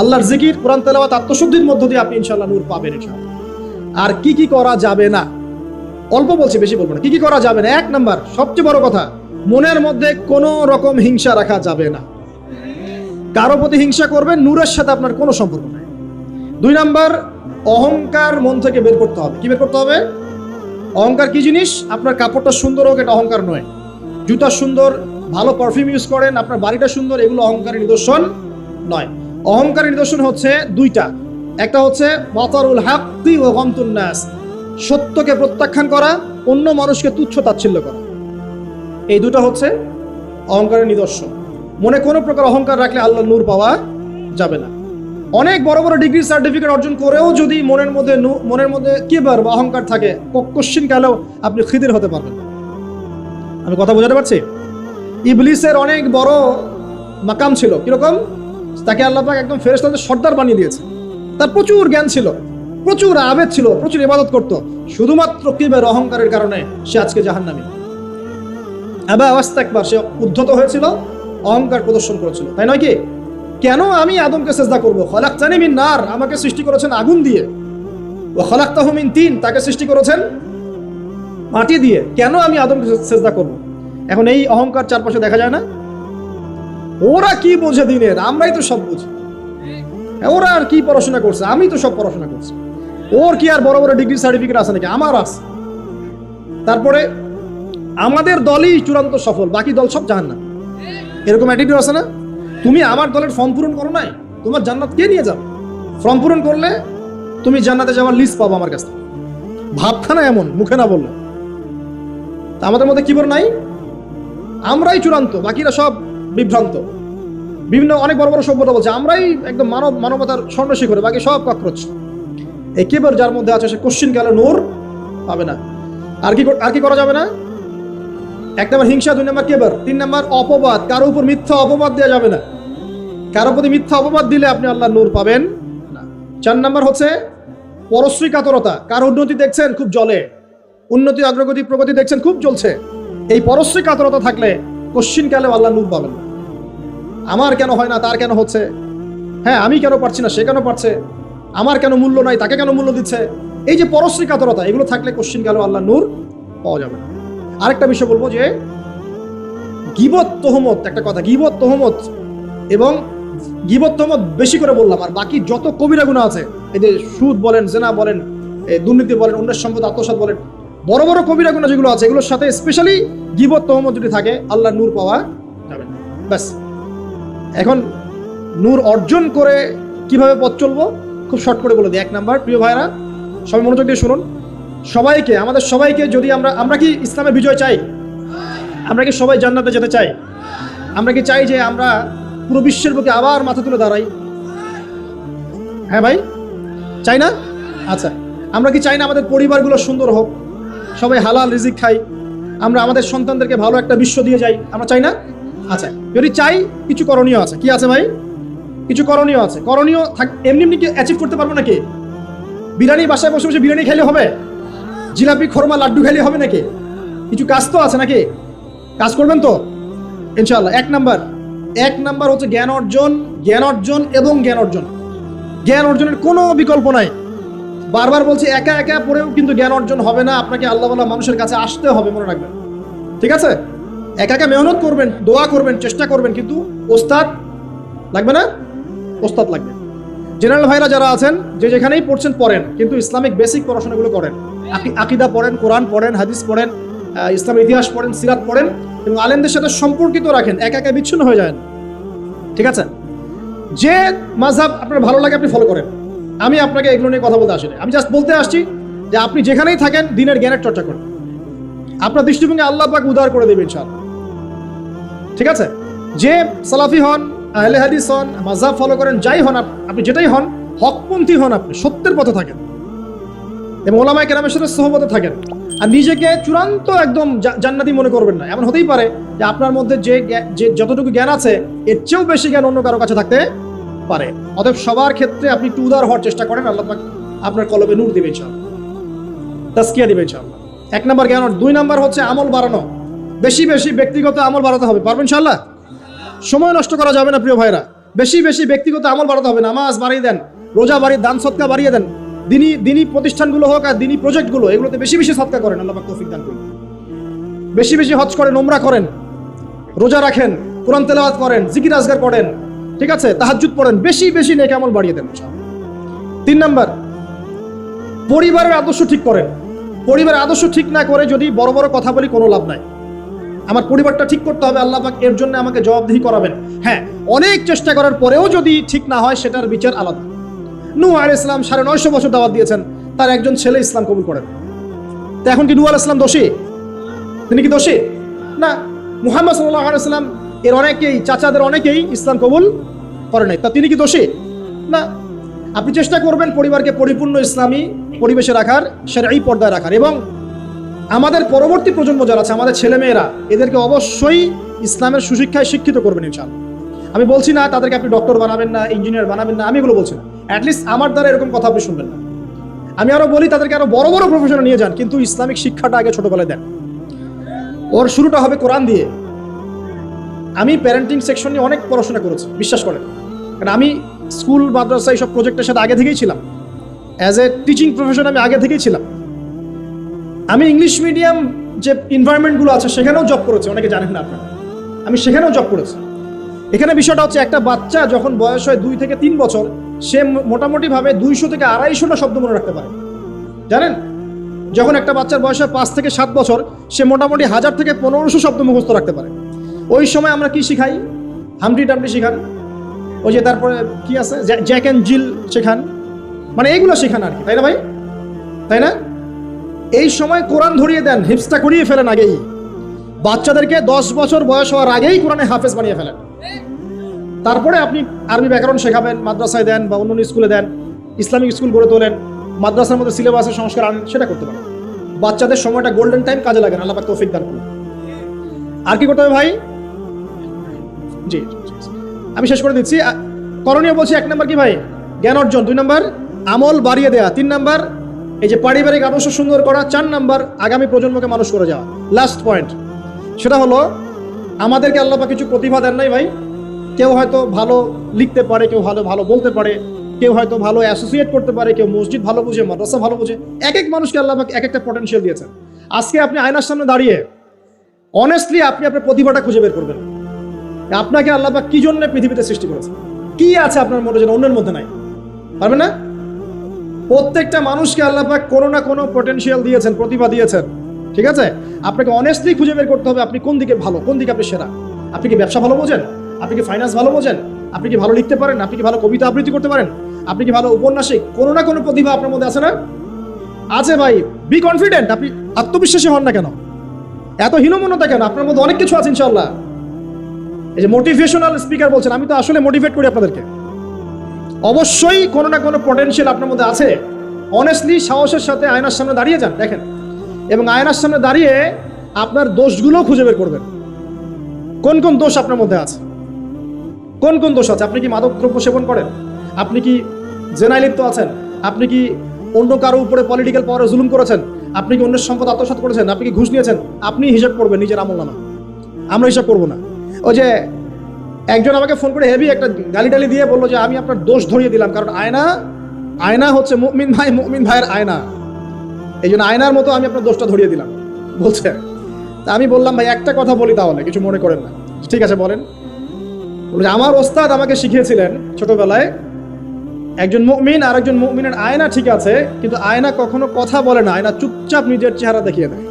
আল্লাহর জিকির, কোরআন তেলাওয়াত, আত্মশুদ্ধির মধ্য দিয়ে আপনি ইনশাআল্লাহ নূর পাবেন ইনশাআল্লাহ। আর কি কি করা যাবে না? অল্প বলছি, বেশি বলবো না। কি কি করা যাবে না? 1 নাম্বার, সবচেয়ে বড় কথা, মনের মধ্যে কোনো রকম হিংসা রাখা যাবে না। কারো প্রতি হিংসা করবেন, নূরের সাথে আপনার কোনো সম্পর্ক নাই। 2 নাম্বার, অহংকার মন থেকে বের করতে হবে। কি বের করতে হবে? অহংকার কি জিনিস? আপনার কাপড়টা সুন্দর হোক, এটা অহংকার নয়। জুতা সুন্দর, ভালো পারফিউম ইউজ করেন, আপনার বাড়িটা সুন্দর, এগুলো অহংকারের নিদর্শন নয়। অহংকারের নিদর্শন হচ্ছে 2টা। একটা হচ্ছে বাতারুল হাক্কি ওয়া গামতুন নাস, সত্যকে প্রত্যাখ্যান করা, অন্য মানুষকে তুচ্ছ তাচ্ছিল্য করা। এই 2টা হচ্ছে অহংকারের নিদর্শন। মনে কোনো প্রকার অহংকার রাখলে আল্লাহর নূর পাওয়া যাবে না। অনেক বড় বড় ডিগ্রি সার্টিফিকেট অর্জন করেও যদি মনের মধ্যে কিবার বা অহংকার থাকে, কোশ্চিন কালেও আপনি খিদির হতে পারবেন না। আমি কথা বোঝাতে পারছি? ইবলিসের অনেক বড় মাকাম ছিল। কিরকম? তাকে আল্লাহ পাক একদম ফেরেশতাদের সর্দার বানিয়ে দিয়েছে। তার প্রচুর জ্ঞান ছিল, প্রচুর আবেদ ছিল, প্রচুর ইবাদত করত। শুধুমাত্র কিবার অহংকারের কারণে সে আজকে জাহান্নামী। আবা ওয়াস্তাকবার, সে উদ্ধত হয়েছিল, অহংকার প্রদর্শন করেছিল, তাই নয় কি? কেন আমি আদমকে সিজদা করব? খলাকতানি মিন নার, আমাকে সৃষ্টি করেছেন আগুন দিয়ে। ওয়া খলাকতাহু মিন তিন, তাকে সৃষ্টি করেছেন মাটি দিয়ে। কেন আমি আদমকে সিজদা করব? এখন এই অহংকার চারপাশে দেখা যায় না? ওরা কি বোঝে দিনের, আমরাই তো সব বুঝি। ওরা আর কি পড়াশোনা করছে, আমি তো সব পড়াশোনা করছি। ওর কি আর বড় বড় ডিগ্রি সার্টিফিকেট আছে নাকি? আমার আছে। তারপরে আমাদের দলই চূড়ান্ত সফল, বাকি দল সব জাহান্নাম। এরকম অ্যাটিটিউড আছে না? তুমি আমার দলের ফর্ম পূরণ করো নাই, তোমার জান্নাত কে নিয়ে যাবে? ফর্ম পূরণ করলে তুমি জান্নাতে যাওয়ার লিস্ট পাবো আমার কাছে। ভাবখানা এমন, মুখে না বললে। আমাদের মধ্যে কিবর নাই, আমরাই চূড়ান্ত, বাকিরা সব বিভ্রান্ত। বিভিন্ন অনেক বড় বড় সভ্যতা বলছে আমরাই একদম মানবতার স্বর্ণ শিখরে, বাকি সব ককরোচ। এই কিবর যার মধ্যে আছে সে কোশ্চিন কালে নূর পাবে না। আর কি করা যাবে না? 1 নম্বর হিংসা, 2 নম্বর কিবর, 3 নম্বর অপবাদ। কারো উপর মিথ্যা অপবাদ দেওয়া যাবে না। কারো প্রতি মিথ্যা অপবাদ দিলে আপনি আল্লাহর নূর পাবেন না। 4 নম্বর হচ্ছে পরশ্রী কাতরতা। কারো উন্নতি দেখছেন, খুব জ্বলে, উন্নতি, অগ্রগতি, প্রগতি দেখছেন খুব চলছে, এই পরশ্রী কাতরতা থাকলে কশ্চিনকালেও আল্লাহ নূর পাবেন না। আমার কেন হয় না, তার কেন হচ্ছে, হ্যাঁ আমি কেন পারছি না, সে কেন পারছে, আমার কেন মূল্য নাই, তাকে কেন মূল্য দিচ্ছে, এই যে পরশ্রী কাতরতা, এগুলো থাকলে কশ্চিনকালেও আল্লাহ নূর পাওয়া যাবে না। আরেকটা বিষয় বলবো যে গীবত তহমত, একটা কথা, গীবত তহমত এবং গীবত তহমত বেশি করে বললাম, আর বাকি যত কবিরা গুনাহ আছে, এই যে সুদ বলেন, জেনা বলেন, দুর্নীতি বলেন, অন্যের সম্পদ আত্মসাৎ বলেন, বড় বড় কবিরা গুনাহ যেগুলো আছে এগুলোর সাথে স্পেশালি গীবত তহমত যদি থাকে আল্লাহ নূর পাওয়া যাবে না। ব্যাস, এখন নূর অর্জন করে কিভাবে পথ চলবো খুব শর্ট করে বলে দিই। 1 নাম্বার, প্রিয় ভাইরা সবাই মনোযোগ দিয়ে শুনুন, সবাইকে, আমাদের সবাইকে, যদি আমরা কি ইসলামের বিজয় চাই, আমরা কি সবাই জান্নাতে যেতে চাই, আমরা কি চাই যে আমরা পুরো বিশ্বের বুকে আবার মাথা তুলে দাঁড়াই? হ্যাঁ ভাই, চাই না? আচ্ছা, আমরা কি চাই না আমাদের পরিবারগুলো সুন্দর হোক, সবাই হালাল রিজিক খাই, আমরা আমাদের সন্তানদেরকে ভালো একটা বিশ্ব দিয়ে যাই, আমরা চাই না? আচ্ছা, যদি চাই কিছু করণীয় আছে। কি আছে ভাই? কিছু করণীয় আছে। করণীয় এমনি এমনি কি অ্যাচিভ করতে পারবো নাকি? বিরিয়ানি বাসায় বসে বসে বিরিয়ানি খেলে হবে? জিলাপি, খোরমা, লাড্ডু খেলে হবে নাকি? কিছু কাজ তো আছে নাকি? কাজ করবেন তো ইনশাআল্লাহ। 1 নাম্বার হচ্ছে জ্ঞান অর্জন, জ্ঞান অর্জন এবং জ্ঞান অর্জন। জ্ঞান অর্জনের কোনো বিকল্প নাই। বারবার বলছি, একা একা পড়েও কিন্তু জ্ঞান অর্জন হবে না, আপনাকে আল্লাহওয়ালা মানুষের কাছে আসতে হবে, মনে রাখবেন, ঠিক আছে? একা একা মেহনত করবেন, দোয়া করবেন, চেষ্টা করবেন, কিন্তু ওস্তাদ লাগবে না? ওস্তাদ লাগবে। জেনারেল ভাইরা যারা আছেন, যে যেখানেই পড়ছেন পড়েন, কিন্তু ইসলামিক বেসিক পড়াশোনাগুলো করেন, আকিদা পড়েন, কোরআন পড়েন, হাদিস পড়েন, ইসলামের ইতিহাস পড়েন, সিরাত পড়েন, এবং আলেমদের সাথে সম্পর্কিত রাখেন, একা একা বিচ্ছিন্ন হয়ে যায়, ঠিক আছে? যে মাযহাব আপনার ভালো লাগে আপনি ফলো করেন। আমি আপনাকে এগুলো নিয়ে কথা বলতে আসিনি, আমি জাস্ট বলতে আসছি যে আপনি যেখানেই থাকেন দ্বীনের জ্ঞানের চর্চা করেন, আপনার দৃষ্টিভঙ্গি আল্লাহ পাক উদার করে দেবে ইনশাআল্লাহ, ঠিক আছে? যে সালাফি হন, আহলে হাদিস হন, মাযহাব ফলো করেন, যাই হন আপনি, যেটাই হন, হকপন্থী হন, আপনি সত্যের পথে থাকেন এবং ওলামায়ে কেরামের সাথে সোহবতে থাকেন, আর নিজেকে চূড়ান্ত একদম জান্নাতি মনে করবেন না। এমন হতেই পারে যে আপনার মধ্যে যে যতটুকু জ্ঞান আছে এর চেয়েও বেশি জ্ঞান অন্য কারো কাছে থাকতে পারে। অতএব সবার ক্ষেত্রে আপনি একটু উদার হওয়ার চেষ্টা করেন, আল্লাহ পাক আপনার কলবে নূর দিবে ইনশাআল্লাহ, তাজকিয়া দিবে ইনশাআল্লাহ। 1 নাম্বার জ্ঞান। 2 নাম্বার হচ্ছে আমল বাড়ানো, বেশি বেশি ব্যক্তিগত আমল বাড়াতে হবে। পারবেন ইনশাআল্লাহ? সময় নষ্ট করা যাবে না প্রিয় ভাইরা, বেশি বেশি ব্যক্তিগত আমল বাড়াতে হবে। নামাজ বাড়িয়ে দেন, রোজা বাড়িয়ে, দান সদকা বাড়িয়ে দেন, দিনী প্রতিষ্ঠানগুলো হোক আর দিনী প্রজেক্টগুলো, এগুলোতে বেশি বেশি সদকা করেন, আল্লাহ পাক তৌফিক দান করুন। বেশি বেশি হজ করেন, উমরা করেন, রোজা রাখেন, কোরআন তেলাওয়াত করেন, জিকির আজগার পড়েন, ঠিক আছে, তাহাজ্জুদ পড়েন, বেশি বেশি নেক আমল বাড়িয়ে দেন। 3 নাম্বার, পরিবারের আদর্শ ঠিক করেন। পরিবারের আদর্শ ঠিক না করে যদি বড় বড় কথা বলি কোনো লাভ নাই। আমার পরিবারটা ঠিক করতে হবে, আল্লাহ পাক এর জন্য আমাকে জবাবদিহি করাবেন। হ্যাঁ, অনেক চেষ্টা করার পরেও যদি ঠিক না হয় সেটার বিচার আলাদা। নূহ আলাইহিস সালাম 950 বছর দাওয়াত দিয়েছেন, তার একজন ছেলে ইসলাম কবুল করেন। তো এখন কি নূহ আলাইহিস সালাম দোষী? তিনি কি দোষী? না। মুহাম্মদ সাল্লাল্লাহু আলাইহি ওয়াসাল্লাম এর অনেকেই, চাচাদের অনেকেই ইসলাম কবুল করে নাই, তা তিনি কি দোষী? না। আপনি চেষ্টা করবেন পরিবারকে পরিপূর্ণ ইসলামী পরিবেশে রাখার, শরঈ পর্দায় রাখার, এবং আমাদের পরবর্তী প্রজন্ম যারা আছে, আমাদের ছেলেমেয়েরা, এদেরকে অবশ্যই ইসলামের সুশিক্ষায় শিক্ষিত করবেন ইনশাআল্লাহ। আমি বলছি না তাদেরকে আপনি ডক্টর বানাবেন না, ইঞ্জিনিয়ার বানাবেন না, আমি এগুলো বলছি না। অ্যাটলিস্ট আমার দ্বারা এরকম কথা আপনি শুনবেন না। আমি আরো বলি তাদেরকে আরো বড় বড় প্রফেশনে নিয়ে যান, কিন্তু ইসলামিক শিক্ষাটা আগে ছোটবেলায় দেন। ওর শুরুটা হবে কোরআন দিয়ে। আমি প্যারেন্টিং সেকশন নিয়ে অনেক পড়াশোনা করেছি, বিশ্বাস করেন, কারণ আমি স্কুল, মাদ্রাসা এইসব প্রজেক্টের সাথে আগে থেকেই ছিলাম। অ্যাজ এ টিচিং প্রফেশন আমি আগে থেকেই ছিলাম। আমি ইংলিশ মিডিয়াম যে এনভায়রনমেন্টগুলো আছে সেখানেও জব করেছি, অনেকে জানেন না আপনারা, আমি সেখানেও জব করেছি। এখানে বিষয়টা হচ্ছে, একটা বাচ্চা যখন বয়স হয় 2 থেকে 3 বছর, সে মোটামুটিভাবে 200 থেকে 250টা শব্দ মনে রাখতে পারে, জানেন? যখন একটা বাচ্চার বয়স হয় 5 থেকে 7 বছর, সে মোটামুটি 1000 থেকে 1500 শব্দ মুখস্থ রাখতে পারে। ওই সময় আমরা কি শিখাই? হামটি টামটি শিখান, ওই যে তারপরে কি আছে, জ্যাক অ্যান্ড জিল শেখান, মানে এইগুলো শেখান আর কি, তাই না ভাই? তাই না? এই সময় কোরআন ধরিয়ে দেন, হিফজটা করিয়ে ফেলেন আগেই। বাচ্চাদেরকে 10 বছর বয়স হওয়ার আগেই কোরআনে হাফেজ বানিয়ে ফেলেন। তারপরে আপনি আরবি ব্যাকরণ শেখাবেন, মাদ্রাসায় দেন বা অন্য স্কুলে দেন, ইসলামিক স্কুল গড়ে তোলেন, মাদ্রাসার মধ্যে সিলেবাসের সংস্কার আনেন, সেটা করতে পারেন। বাচ্চাদের সময়টা গোল্ডেন টাইম, কাজে লাগান, আল্লাহ পাক তৌফিক দান করুন। আর কি করতে হবে ভাই? জি, আমি শেষ করে দিচ্ছি। করণীয় বলছি, 1 নাম্বার কি ভাই? জ্ঞান অর্জন। 2 নাম্বার আমল বাড়িয়ে দেয়া। 3 নাম্বার এই যে পারিবারিক আদর্শ সুন্দর করা, 4 নাম্বার আগামী প্রজন্মকে মানুষ করে যাওয়া। লাস্ট পয়েন্ট সেটা হলো, আমাদেরকে আল্লাহ পাক কিছু প্রতিভা দেন নাই ভাই। কেউ হয়তো ভালো লিখতে পারে, কেউ ভালো ভালো বলতে পারে, কেউ হয়তো ভালো অ্যাসোসিয়েট করতে পারে, কেউ মসজিদ ভালো বুঝে, মাদ্রাসা ভালো বুঝে। এক এক মানুষকে আল্লাহ পাক এক একটা পটেনশিয়াল দিয়েছেন। আজকে আপনি আয়নার সামনে দাঁড়িয়ে অনেস্টলি আপনি আপনার প্রতিভাটা খুঁজে বের করবেন। আপনাকে আল্লাহ পাক কি জন্য পৃথিবীতে সৃষ্টি করেছে, কি আছে আপনার মধ্যে যেটা অন্যের মধ্যে নাই, পারবেন না? প্রত্যেকটা মানুষকে আল্লাহ পাক কোনো না কোনো পটেনশিয়াল দিয়েছেন, প্রতিভা দিয়েছেন, ঠিক আছে? আপনাকে অনেস্টলি খুঁজে বের করতে হবে আপনি কোন দিকে ভালো, কোন দিকে আপনি সেরা। আপনি কি ব্যবসা ভালো বোঝেন? আপনি কি ফাইন্যান্স ভালো বোঝেন? আপনি কি ভালো লিখতে পারেন? আপনি কি ভালো কবিতা আবৃত্তি করতে পারেন? আপনি কি ভালো উপন্যাসিক? কোনো না কোনো প্রতিভা আপনার মধ্যে আছে না? আছে ভাই। Be confident. আপনি আত্মবিশ্বাসী হন না কেন? এত হীনমন্যতা কেন? আপনার মধ্যে অনেক কিছু আছে ইনশাআল্লাহ। এই যে মোটিভেশনাল স্পিকার বলছেন, আমি তো আসলে মোটিভেট করি আপনাদেরকে। অবশ্যই কোনো না কোনো পটেনশিয়াল আপনার মধ্যে আছে। অনেস্টলি সাহসের সাথে আয়নার সামনে দাঁড়িয়ে যান, দেখেন, এবং আয়নার সামনে দাঁড়িয়ে আপনার দোষগুলো খুঁজে বের করবেন। কোন কোন দোষ আপনার মধ্যে আছে, কোন কোন দোষ আছে? আপনি কি মাদকদ্রব্য সেবন করেন? আপনি কি জেনায় লিপ্ত আছেন? আপনি কি অন্য কারো উপরে পলিটিক্যাল পাওয়ারে জুলুম করেছেন? আপনি কি অন্যের সম্পদ আত্মসাৎ করেছেন? আপনি কি ঘুষ নিয়েছেন? আপনি হিসাব করবেন নিজের আমলনামা, আমরা হিসাব করবো না। ওই যে একজন আমাকে ফোন করে হেভি একটা গালিটালি দিয়ে বললো যে আমি আপনার দোষ ধরিয়ে দিলাম, কারণ আয়না হচ্ছে মুমিন ভাইয়ের আয়না, এই জন্য আয়নার মতো আমি আপনার দোষটা ধরিয়ে দিলাম বলছে। তা আমি বললাম, ভাই একটা কথা বলি, তাহলে কিছু মনে করেন না। ঠিক আছে বলেন। আমার ওস্তাদ আমাকে শিখিয়েছিলেন ছোটবেলায়, একজন মুমিন আর একজন মুমিনের আয়না ঠিক আছে, কিন্তু আয়না কখনো কথা বলে না, আয়না চুপচাপ নিজের চেহারা দেখিয়ে দেয়।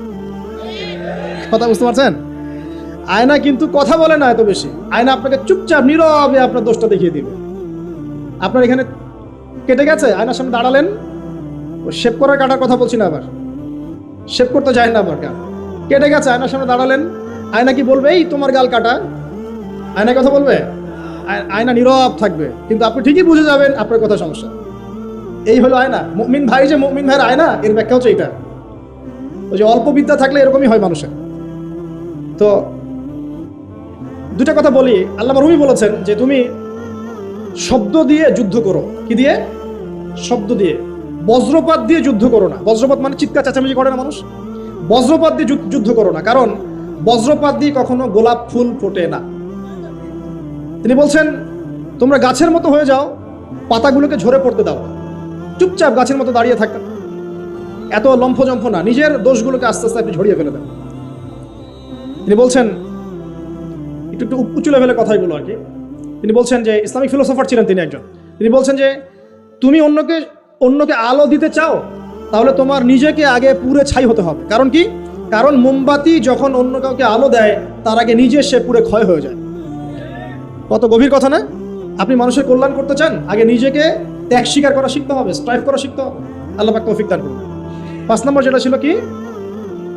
কথা বুঝতে পারছেন? আয়না কিন্তু কথা বলে না এত বেশি, আয়না আপনাকে চুপচাপ নীরবে আপনার দোষটা দেখিয়ে দিবে। আপনার এখানে কেটে গেছে, আয়নার সামনে দাঁড়ালেন, শেভ করার কাটার কথা বলছি না, আবার শেভ করতে যায় না, আবার কেটে গেছে, আয়নার সামনে দাঁড়ালেন, আয়না কি বলবে এই তোমার গাল কাটা? আয়না কথা বলবে? আয়না নীরব থাকবে, কিন্তু আপনি ঠিকই বুঝে যাবেন আপনার কথা সমস্যা। এই হলো আয়না। মুমিন ভাই যে মুমিন ভাইয়ের আয়না, এর ব্যাখ্যা হচ্ছে এটা। ওই যে অল্প বিদ্যা থাকলে এরকমই হয় মানুষের। তো দুটা কথা বলি। আল্লামা রুমি বলেছেন যে তুমি শব্দ দিয়ে যুদ্ধ করো। কি দিয়ে? শব্দ দিয়ে। বজ্রপাত দিয়ে যুদ্ধ করো না। বজ্রপাত মানে চিৎকার চেঁচামেচি করে না মানুষ, বজ্রপাত দিয়ে যুদ্ধ করো না, কারণ বজ্রপাত দিয়ে কখনো গোলাপ ফুল ফোটে না। তিনি বলছেন তোমরা গাছের মতো হয়ে যাও, পাতাগুলোকে ঝরে পড়তে দাও, চুপচাপ গাছের মতো দাঁড়িয়ে থাকতেন, এত লম্ফজম্ফ না, নিজের দোষগুলোকে আস্তে আস্তে আপনি ঝরিয়ে ফেলে দেন। তিনি বলছেন, একটু উঁচু লেভেলের কথাগুলো আর কি। তিনি বলছেন যে ইসলামিক ফিলোসফার ছিলেন তিনি একজন। তিনি বলছেন যে তুমি অন্যকে আলো দিতে চাও, তাহলে তোমার নিজেকে আগে পুড়ে ছাই হতে হবে। কারণ কি? কারণ মোমবাতি যখন অন্য কাউকে আলো দেয়, তার আগে নিজে সে পুড়ে ক্ষয় হয়ে যায়। কত গভীর কথা না? আপনি মানুষের কল্যাণ করতে চান, আগে নিজেকে ত্যাগ স্বীকার করা শিখতে হবে, স্ট্রাইভ করা শিখতে হবে। আল্লাহ পাক তৌফিক দান করুন। 5 নম্বর যেটা ছিল কি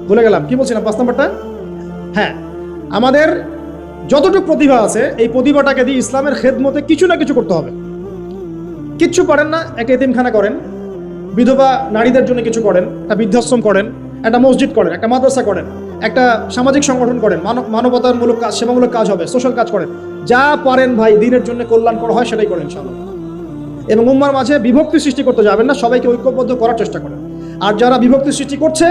ভুলে গেলাম, কি বলছিলাম 5 নম্বরটা? হ্যাঁ, আমাদের যতটুকু প্রতিভা আছে, এই প্রতিভাটাকে দিয়ে ইসলামের খেদমতে কিছু না কিছু করতে হবে। কিচ্ছু পারেন না, একটা এতিমখানা করেন, বিধবা নারীদের জন্য কিছু করেন, একটা বৃদ্ধাশ্রম করেন, একটা মসজিদ করেন, একটা মাদ্রাসা করেন, একটা সামাজিক সংগঠন করেন, মানবতামূলক কাজ, সেবামূলক কাজ হবে, সোশ্যাল কাজ করেন, যা পারেন ভাই, দিনের জন্য কল্যাণ করা হয় সেটাই করেন ইনশাআল্লাহ। এবং উম্মার মাঝে বিভক্তি সৃষ্টি করতে যাবেন না, সবাইকে ঐক্যবদ্ধ করার চেষ্টা করেন। আর যারা বিভক্তি সৃষ্টি করছে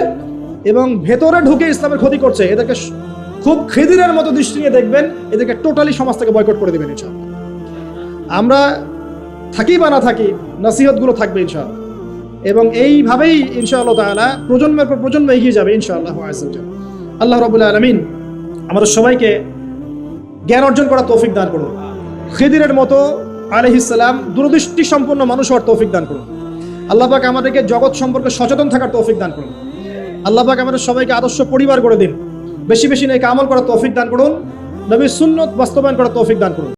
এবং ভেতরে ঢুকে ইসলামের ক্ষতি করছে, এদেরকে খুব খিদিরের মতো দৃষ্টি নিয়ে দেখবেন, এদেরকে টোটালি সমাজ থেকে বয়কট করে দেবেন ইনশাআল্লাহ। আমরা থাকি বা না থাকি, নসিহতগুলো থাকবে ইনশাআল্লাহ, এবং এইভাবেই ইনশাআল্লাহ তাআলা প্রজন্মের পর প্রজন্ম এগিয়ে যাবে ইনশাআল্লাহ। আল্লাহ রাব্বুল আলামিন আমাদের সবাইকে জ্ঞান অর্জন করার তৌফিক দান করুন। খিদিরের মতো আলাইহিস সালাম দূরদৃষ্টি সম্পন্ন মানুষ হওয়ার তৌফিক দান করুন। আল্লাহ পাক আমাদেরকে জগৎ সম্পর্কে সচেতন থাকার তৌফিক দান করুন। আল্লাহ পাক আমাদের সবাইকে আদর্শ পরিবার করে দিন। বেশি বেশি নেক আমল করার তৌফিক দান করুন। নবীর সুন্নত বাস্তবায়ন করার তৌফিক দান করুন।